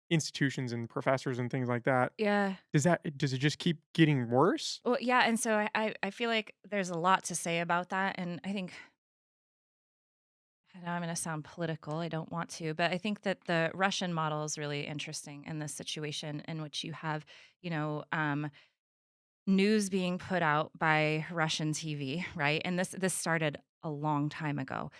institutions and professors and things like that. Yeah. Does it just keep getting worse? Well, yeah. And so I feel like there's a lot to say about that. And I think I know I'm going to sound political. I don't want to, but I think that the Russian model is really interesting in this situation, in which you have, you know, um, news being put out by Russian TV, right? And this started a long time ago.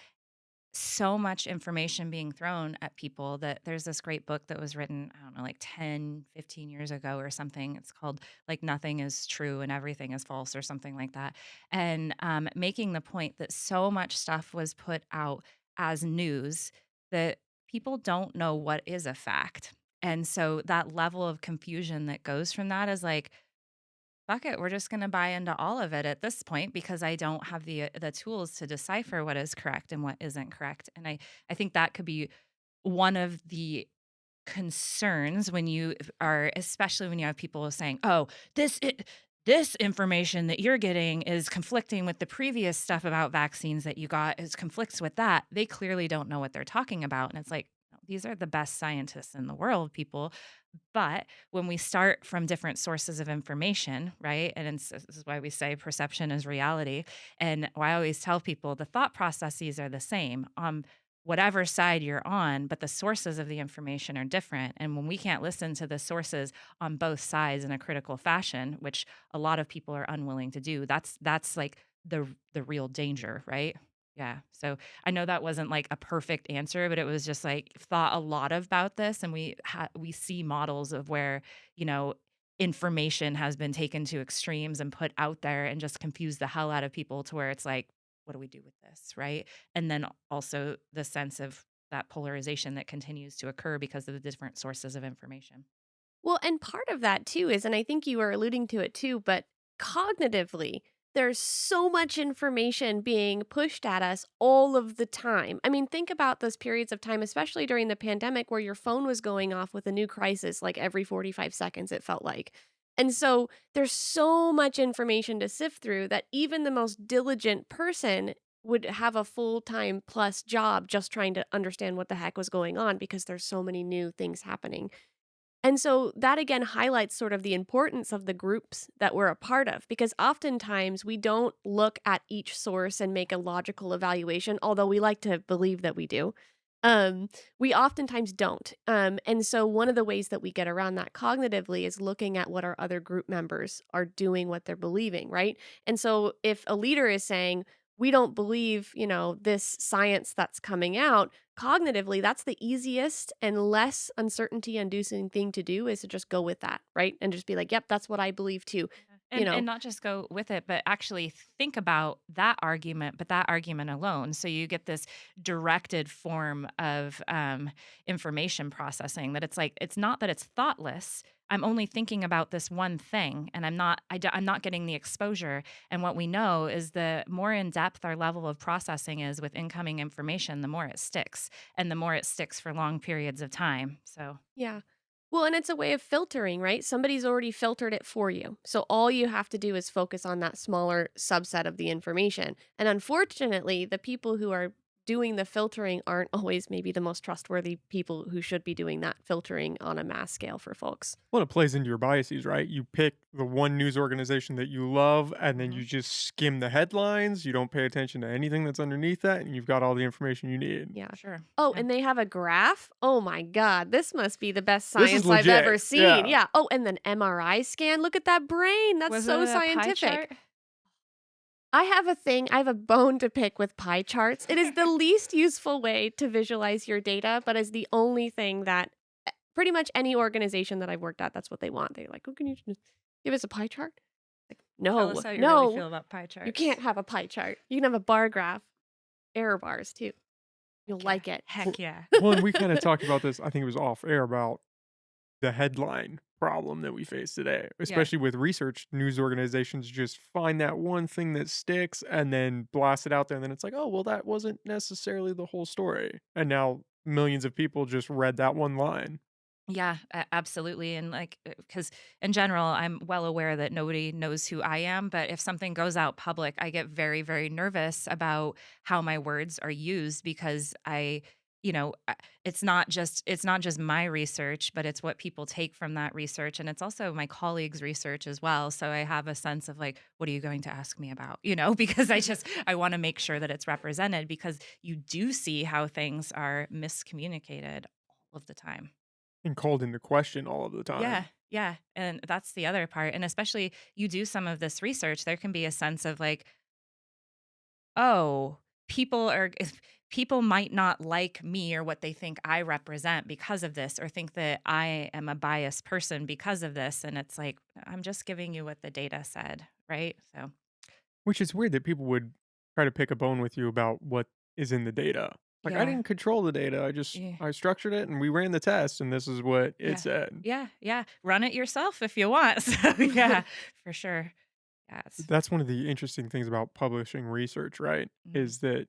So much information being thrown at people that there's this great book that was written, I don't know, like 10, 15 years ago or something. It's called like Nothing is True and Everything is False or something like that. And making the point that so much stuff was put out as news that people don't know what is a fact. And so that level of confusion that goes from that is like, fuck it, we're just gonna buy into all of it at this point, because I don't have the tools to decipher what is correct and what isn't correct. And I think that could be one of the concerns when you are, especially when you have people saying, "Oh, this information that you're getting is conflicting with the previous stuff about vaccines that you got, is conflicts with that." They clearly don't know what they're talking about, and it's like, "No, these are the best scientists in the world, people." But when we start from different sources of information, right? And this is why we say perception is reality. And why I always tell people the thought processes are the same on whatever side you're on, but the sources of the information are different. And when we can't listen to the sources on both sides in a critical fashion, which a lot of people are unwilling to do, that's like the real danger, right? Yeah. So I know that wasn't like a perfect answer, but it was just like thought a lot about this, and we see models of where you know information has been taken to extremes and put out there and just confused the hell out of people, to where it's like, what do we do with this, right? And then also the sense of that polarization that continues to occur because of the different sources of information. Well, and part of that too is, and I think you were alluding to it too, but cognitively, there's so much information being pushed at us all of the time. I mean, think about those periods of time, especially during the pandemic, where your phone was going off with a new crisis like every 45 seconds, it felt like. And so there's so much information to sift through that even the most diligent person would have a full-time plus job just trying to understand what the heck was going on because there's so many new things happening. And so that again highlights sort of the importance of the groups that we're a part of, because oftentimes we don't look at each source and make a logical evaluation, although we like to believe that we do. We oftentimes don't. And so one of the ways that we get around that cognitively is looking at what our other group members are doing, what they're believing, right? And so if a leader is saying, we don't believe, this science that's coming out, cognitively, that's the easiest and less uncertainty inducing thing to do is to just go with that, right? And just be like, yep, that's what I believe too. Yeah. You And know, not just go with it, but actually think about that argument, but that argument alone. So you get this directed form of information processing that it's like it's not that it's thoughtless. I'm only thinking about this one thing, and I'm not getting the exposure. And what we know is the more in depth our level of processing is with incoming information, the more it sticks, and the more it sticks for long periods of time. So yeah. Well, and it's a way of filtering, right? Somebody's already filtered it for you. So all you have to do is focus on that smaller subset of the information. And unfortunately, the people who are doing the filtering aren't always maybe the most trustworthy people who should be doing that filtering on a mass scale for folks. Well, it plays into your biases, right? You pick the one news organization that you love, and then mhm. you just skim the headlines. You don't pay attention to anything that's underneath that, and you've got all the information you need. Yeah. Sure. Oh, Yeah. and they have a graph? Oh my god, this must be the best This is science I've ever legit. seen. Yeah. Yeah. Oh, and then MRI scan. Look at that brain. That's Was so it a pie scientific. chart? I have a bone to pick with pie charts. It is the least useful way to visualize your data, but is the only thing that pretty much any organization that I've worked at, that's what they want. They're like, "Oh, can you just give us a pie chart?" Like, Tell us "No, how you really no, feel about pie you charts. can't have a pie chart. You can have a bar graph, error bars too. You'll Heck yeah. like it." Heck yeah. Well, and we kind of talked about this, I think it was off air, about the headline problem that we face today, Yeah. especially with research. News organizations just find that one thing that sticks and then blast it out there. And then it's like, oh, well, that wasn't necessarily the whole story. And now millions of people just read that one line. Yeah, absolutely. And like, because in general, I'm well aware that nobody knows who I am. But if something goes out public, I get very, very nervous about how my words are used because it's not just my research, but it's what people take from that research, and it's also my colleagues' research as well. So I have a sense of like, what are you going to ask me about? Because I want to make sure that it's represented because you do see how things are miscommunicated all of the time. And called into question all of the Yeah, time. yeah, and that's the other part, and especially you do some of this research, there can be a sense of like, "Oh, people might not like me or what they think I represent because of this, or think that I am a biased person because of this," and it's like, "I'm just giving you what the data said," right? So, Which is weird that people would try to pick a bone with you about what is in the data. Like, I yeah, didn't control the data. yeah, I structured it and we ran the test and this is what it yeah, said. yeah, yeah, run it yourself if you want, so yeah, for sure. Yeah, That's one of the interesting things about publishing research, right? mhm. Is that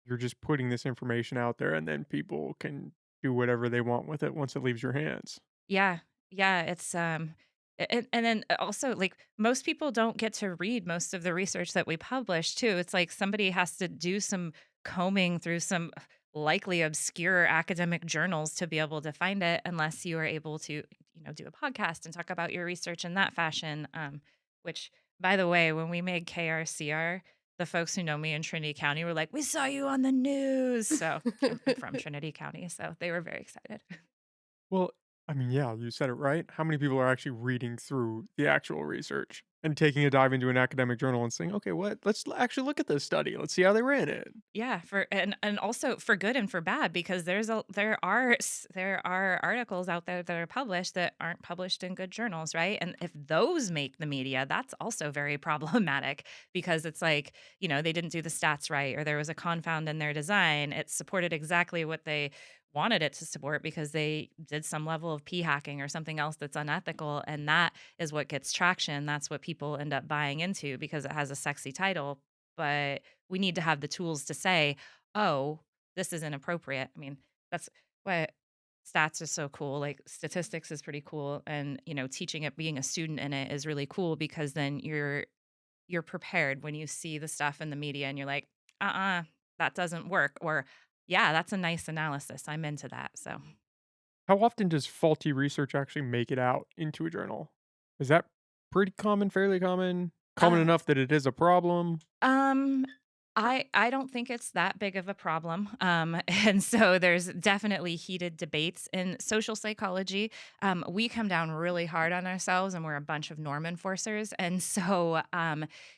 you're just putting this information out there and then people can do whatever they want with it once it leaves your hands. Yeah. Yeah, and then also like most people don't get to read most of the research that we publish too. It's like somebody has to do some combing through some likely obscure academic journals to be able to find it unless you are able to, do a podcast and talk about your research in that fashion. Which by the way, when we made KRCR, the folks who know me in Trinity County were like, "We saw you on the news." So I'm from Trinity County, so they were very excited. Well, I mean, yeah, you said it right. How many people are actually reading through the actual research and taking a dive into an academic journal and saying, okay, actually look at this study. Let's see how they ran it. Yeah, for and also for good and for bad because there are articles out there that are published that aren't published in good journals, right? And if those make the media, that's also very problematic because it's like, they didn't do the stats right or there was a confound in their design. It supported exactly what they wanted it to support because they did some level of p hacking or something else that's unethical, and that is what gets traction. That's what people end up buying into because it has a sexy title, but we need to have the tools to say, "Oh, this is inappropriate." I mean, that's why stats are so cool. Like statistics is pretty cool, and teaching it, being a student in it is really cool because then you're prepared when you see the stuff in the media and you're like, that doesn't work," or "Yeah, that's a nice analysis. I'm into that." So, How often does faulty research actually make it out into a journal? Is that pretty common, fairly common, common uh, enough that it is a problem? um, I don't think it's that big of a problem. And so there's definitely heated debates in social psychology. We come down really hard on ourselves, and we're a bunch of norm enforcers. And so,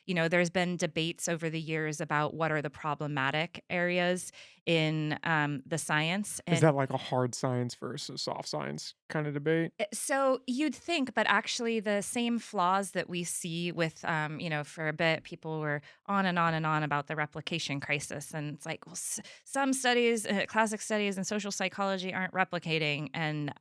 there's been debates over the years about what are the problematic areas in the science. Is And that like a hard science versus soft science kind of debate? so you'd think, but actually, the same flaws that we see with, for a bit, people were on and on and on about the replication crisis. And it's like, well, some studies, classic studies in social psychology aren't replicating. And,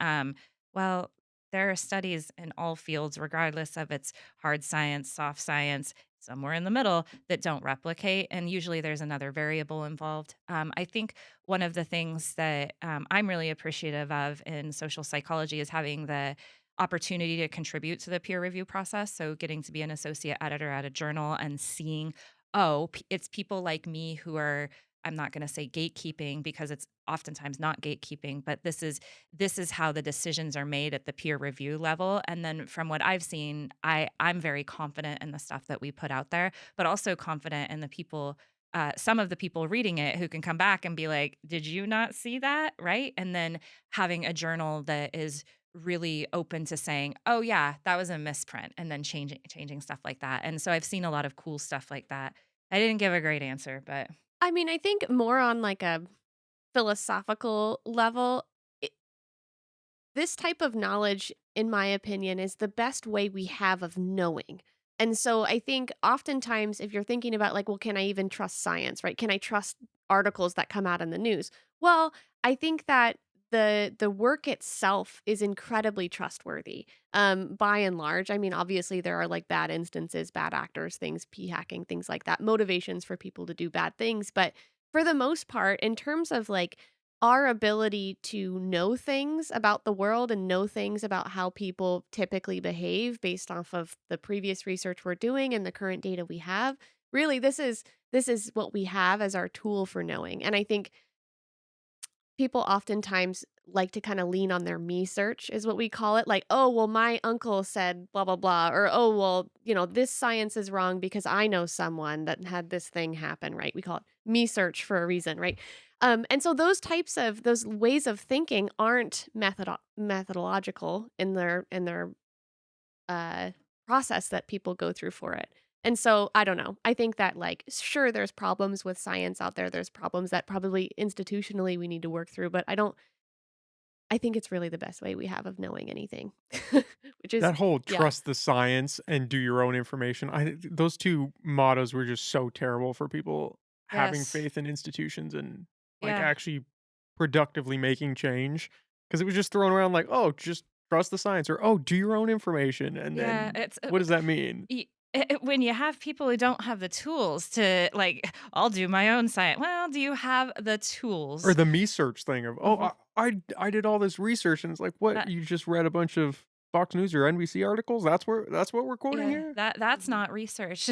well, there are studies in all fields, regardless of its hard science, soft science, somewhere in the middle that don't replicate. And usually there's another variable involved. I think one of the things that I'm really appreciative of in social psychology is having the opportunity to contribute to the peer review process. So, getting to be an associate editor at a journal and seeing, oh, it's people like me who are. I'm not going to say gatekeeping because it's oftentimes not gatekeeping, but this is how the decisions are made at the peer review level. And then from what I've seen, I'm very confident in the stuff that we put out there, but also confident in the people, some of the people reading it who can come back and be like, did you not see that? Right. And then having a journal that is really open to saying, oh yeah, that was a misprint, and then changing stuff like that. And so I've seen a lot of cool stuff like that. I didn't give a great answer, but I mean, I think more on like a philosophical level, it, this type of knowledge, in my opinion, is the best way we have of knowing. And so I think oftentimes if you're thinking about like, well, can I even trust science, right? Can I trust articles that come out in the news? Well, I think that the work itself is incredibly trustworthy. By and large. I mean, obviously there are like bad instances, bad actors, things, p hacking, things like that, motivations for people to do bad things. But for the most part, in terms of like our ability to know things about the world and know things about how people typically behave based off of the previous research we're doing and the current data we have, really this is what we have as our tool for knowing. And I think people oftentimes like to kind of lean on their me search is what we call it, like, oh well, my uncle said blah blah blah, or oh well, this science is wrong because I know someone that had this thing happen, right? We call it me search for a reason, right? And so those ways of thinking aren't methodological in their uh, process that people go through for it. And so I don't know. I think that like sure there's problems with science out there. There's problems that probably institutionally we need to work through, but I think it's really the best way we have of knowing anything. Which is That whole yeah. trust the science and do your own information. Those two mottos were just so terrible for people having yes. faith in institutions and like Yeah. actually productively making change, because it was just thrown around like, oh, just trust the science, or oh, do your own information. And Yeah. then what does that mean? When you have people who don't have the tools to like, I'll do my own science. Well, do you have the Or tools? the me search thing of, oh, Mhm. I did all this research, and it's like, what? That You just read a bunch of Fox News or NBC articles? That's what we're quoting Yeah, here? that's Mhm. not research.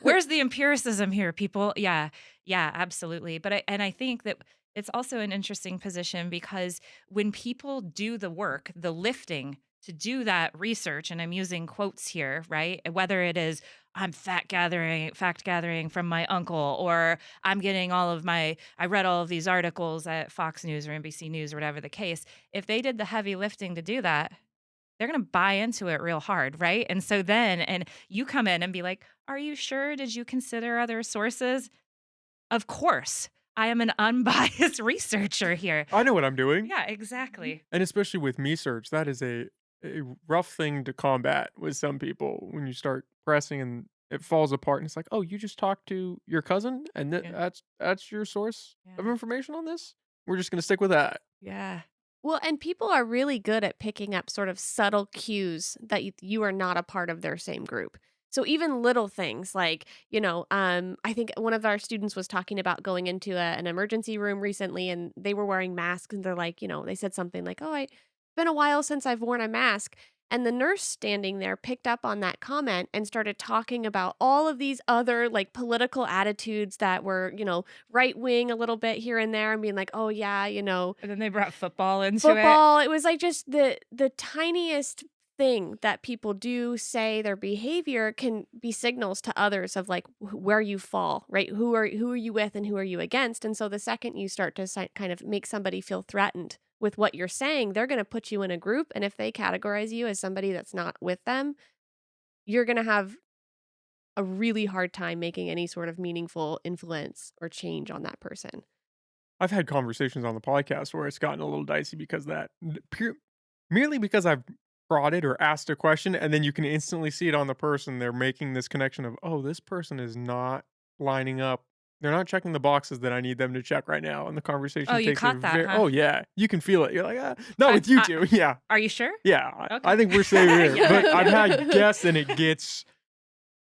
Where's the empiricism here, people? Yeah, yeah, absolutely. But I think that it's also an interesting position because when people do the work, the lifting to do that research, and I'm using quotes here, right? Whether it is I'm fact gathering from my uncle, or I'm getting I read all of these articles at Fox News or NBC News or whatever the case. If they did the heavy lifting to do that, they're gonna buy into it real hard, right? And so then and you come in and be like, "Are you sure? Did you consider other sources?" Of course. I am an unbiased researcher here. I know what I'm doing. Yeah, Mhm. exactly. And especially with me search, that is a rough thing to combat with some people when you start pressing and it falls apart and it's like, "Oh, you just talked to your cousin and Yeah, that's your source of yeah, information on this? We're just going to stick with that." yeah. Well, and people are really good at picking up sort of subtle cues that you are not a part of their same group. So even little things like, I think one of our students was talking about going into an emergency room recently and they were wearing masks and they're like, they said something like, "Oh, it's been a while since I've worn a mask." And the nurse standing there picked up on that comment and started talking about all of these other like political attitudes that were, right wing a little bit here and there and being like, "Oh yeah, And then they brought football into it. football." It was like just the tiniest thing that people do, say, their behavior can be signals to others of like where you fall, right? Who are you with and who are you against? And so the second you start to kind of make somebody feel threatened with what you're saying, they're going to put you in a group, and if they categorize you as somebody that's not with them, you're going to have a really hard time making any sort of meaningful influence or change on that person. I've had conversations on the podcast where it's gotten a little dicey because that merely because I've prodded or asked a question, and then you can instantly see it on the person. They're making this connection of, oh, this person is not lining up. They're not checking the boxes that I need them to check right now. And the Oh, conversation you takes a caught that, very, huh? oh, yeah, you can feel it. You're like, not I with you I two. Yeah. Are you sure? Yeah. Okay. I think we're safe here. Yeah. But I've had guests and it gets,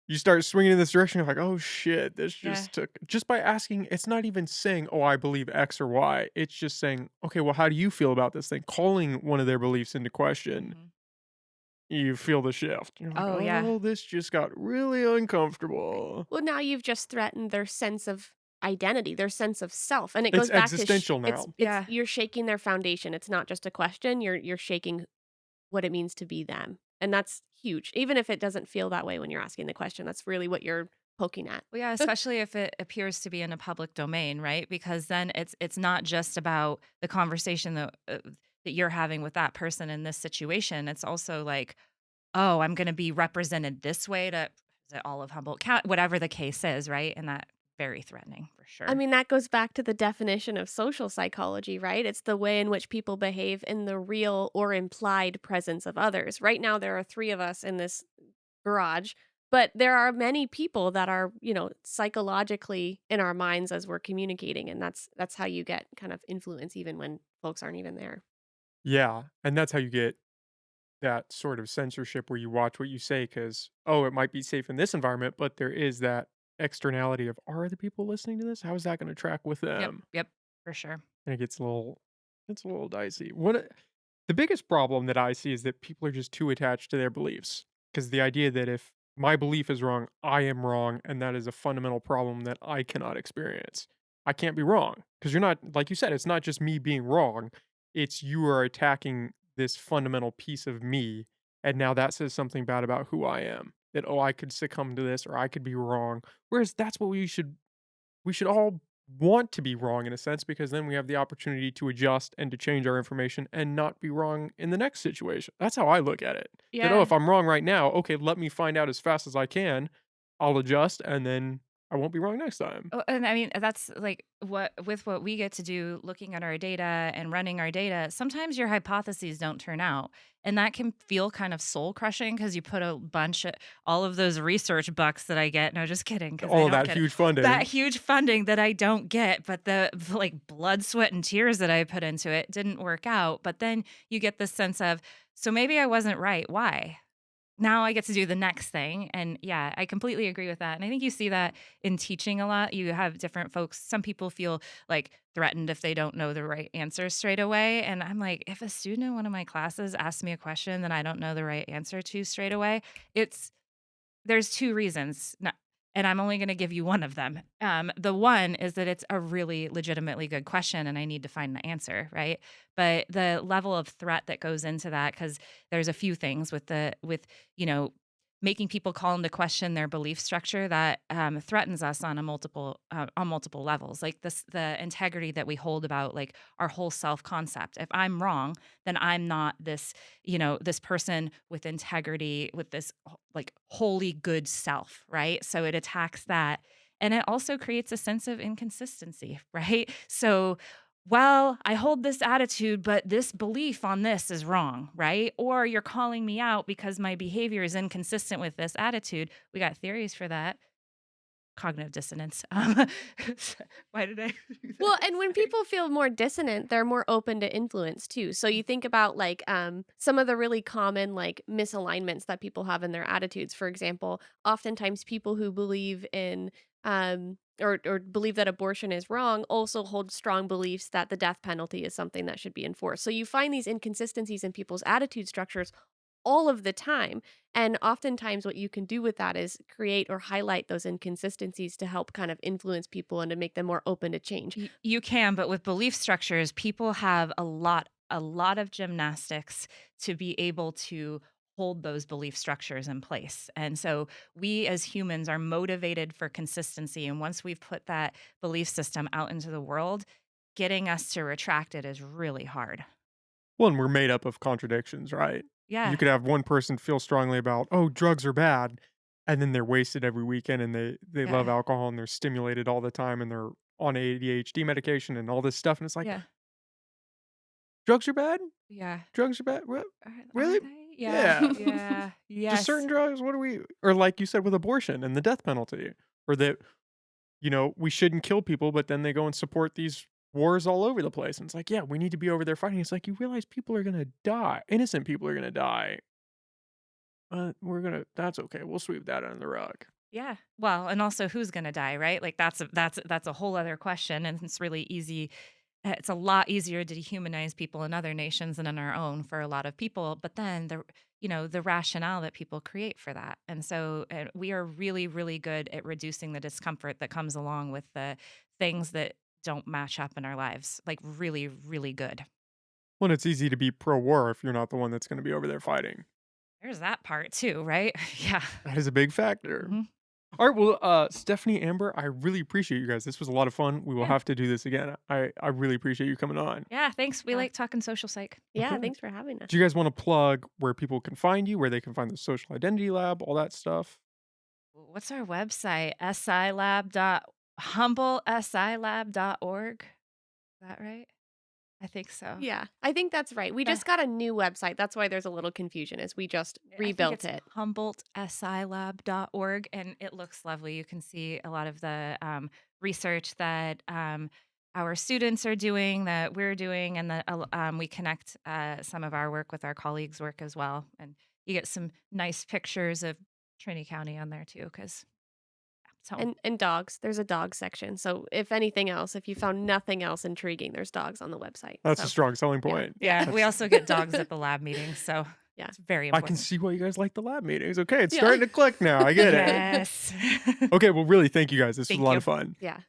you start swinging in this direction. You're like, oh shit, this Yeah. just took, just by asking, it's not even saying, oh, I believe X or Y. It's just saying, okay, well, how do you feel about this thing? Calling one of their beliefs into question, Mhm. you feel the shift. You're like, Oh, yeah. oh, this just got really uncomfortable. Well, now you've just threatened their sense of identity, their sense of self, and it It's goes back to existential it's now. it's Yeah. you're shaking their foundation. It's not just a question. You're shaking what it means to be them, and that's huge. Even if it doesn't feel that way when you're asking the question, that's really what you're poking at. Well, yeah, especially if it appears to be in a public domain, right? Because then it's not just about the conversation that you're having with that person in this situation. It's also like, oh, I'm going to be represented this way to is it all of Humboldt County, whatever the case is, right? And that very threatening for I sure. mean, that goes back to the definition of social psychology, right? It's the way in which people behave in the real or implied presence of others. Right now, there are three of us in this garage, but there are many people that are, psychologically in our minds as we're communicating, and that's how you get kind of influence even when folks aren't even there. Yeah. And that's how you get that sort of censorship where you watch what you say because, oh, it might be safe in this environment, but there is that externality of, are the people listening to this? How is that going to track with Yep, them? yep, for sure. And it gets a little, it's a little dicey. The biggest problem that I see is that people are just too attached to their beliefs. Because the idea that if my belief is wrong, I am wrong, and that is a fundamental problem that I cannot experience. I can't be wrong. Because you're not, like you said, it's not just me being wrong, it's you are attacking this fundamental piece of me. And now that says something bad about who I am. That, oh, I could succumb to this or I could be wrong. Whereas that's what we should all want to be wrong in a sense because then we have the opportunity to adjust and to change our information and not be wrong in the next situation. That's how I look at it. That, oh, Yeah. if I'm wrong right now, okay, let me find out as fast as I can. I'll adjust and then I won't be wrong next time. Oh, and I mean, that's like what we get to do looking at our data and running our data. Sometimes your hypotheses don't turn out. And that can feel kind of soul crushing because you put a bunch of all of those research bucks that I get. No, just kidding, because I All of don't that get it. huge That funding. huge funding that I don't get, but the like blood, sweat, and tears that I put into it didn't work out. But then you get this sense of, so maybe I wasn't right. Why? Now I get to do the next thing. And yeah, I completely agree with that. And I think you see that in teaching a lot. You have different folks. Some people feel like threatened if they don't know the right answer straight away. And I'm like, if a student in one of my classes asks me a question that I don't know the right answer to straight away, it's there's 2 reasons, and I'm only gonna give you one of them. The one is that it's a really legitimately good question, and I need to find the answer, right? But the level of threat that goes into that, because there's a few things you know, making people call into question their belief structure that, threatens us on multiple levels. Like, the integrity that we hold about, like, our whole self-concept. If I'm wrong, then I'm not this, this person with integrity, with this like wholly good self, right? So it attacks that. And it also creates a sense of inconsistency, right? So, well, I hold this attitude, but this belief on this is wrong, right? Or you're calling me out because my behavior is inconsistent with this attitude. We got theories for that. Cognitive dissonance. Why did I do that? Well, and when Sorry. people feel more dissonant, they're more open to influence too. So you think about like some of the really common like misalignments that people have in their attitudes. For example, oftentimes people who believe in or believe that abortion is wrong also hold strong beliefs that the death penalty is something that should be enforced. So you find these inconsistencies in people's attitude structures all of the time. And oftentimes, what you can do with that is create or highlight those inconsistencies to help kind of influence people and to make them more open to change. You can, but with belief structures, people have a lot of gymnastics to be able to hold those belief structures in place. And so we as humans are motivated for consistency. And once we've put that belief system out into the world, getting us to retract it is really hard. Well, and we're made up of contradictions, right? You Yeah. could have one person feel strongly about, oh, drugs are bad, and then they're wasted every weekend and they love Yeah. alcohol and they're stimulated all the time and they're on ADHD medication and all this stuff. And it's like, Yeah. drugs are bad? Yeah. Drugs are bad? Are Really? they? Yeah. Yeah. Yeah. Just Yes. certain drugs? What are we? Or like you said with abortion and the death penalty, or that, we shouldn't kill people, but then they go and support these wars all over the place. And it's like, yeah, we need to be over there fighting. It's like, you realize people are going to die. Innocent people are going to die. That's okay. We'll sweep that under the rug. Yeah. Well, and also who's going to die, right? Like that's a whole other question, and it's really easy. It's a lot easier to dehumanize people in other nations than in our own for a lot of people. But then the rationale that people create for that, and so we are really, really good at reducing the discomfort that comes along with the things that don't match up in our lives. Like really, really good. Well, it's easy to be pro war if you're not the one that's going to be over there fighting. There's that part too, right? Yeah. That is a big factor. Mhm. All right. Well, Stephanie, Amber, I really appreciate you guys. This was a lot of fun. We will Yeah. have to do this again. I really appreciate you coming on. Yeah. Thanks. We Yeah. like talking social psych. Yeah, Okay. thanks for having us. Do you guys want to plug where people can find you, where they can find the Social Identity Lab, all that stuff? What's our website? silab.humblesilab.org. Is that right? I think so. Yeah, I think that's right. We Yeah. just got a new website. That's why there's a little confusion, is we just I think rebuilt it's it. HumboldtSILab.org, and it looks lovely. You can see a lot of the research that our students are doing, that we're doing, and that we connect some of our work with our colleagues' work as well. And you get some nice pictures of Trinity County on there too, because it's home. And dogs. There's a dog section. So if anything else, if you found nothing else intriguing, there's dogs on the website. That's So a strong selling yeah. point. Yeah, we That's- also get dogs at the lab meetings, so Yeah. it's very I important. can see why you guys like the lab meetings. Okay, it's Yeah. starting to click now. I get it. Yes. Okay, well, really, thank you guys. This was Thank a lot you. of fun. Yeah.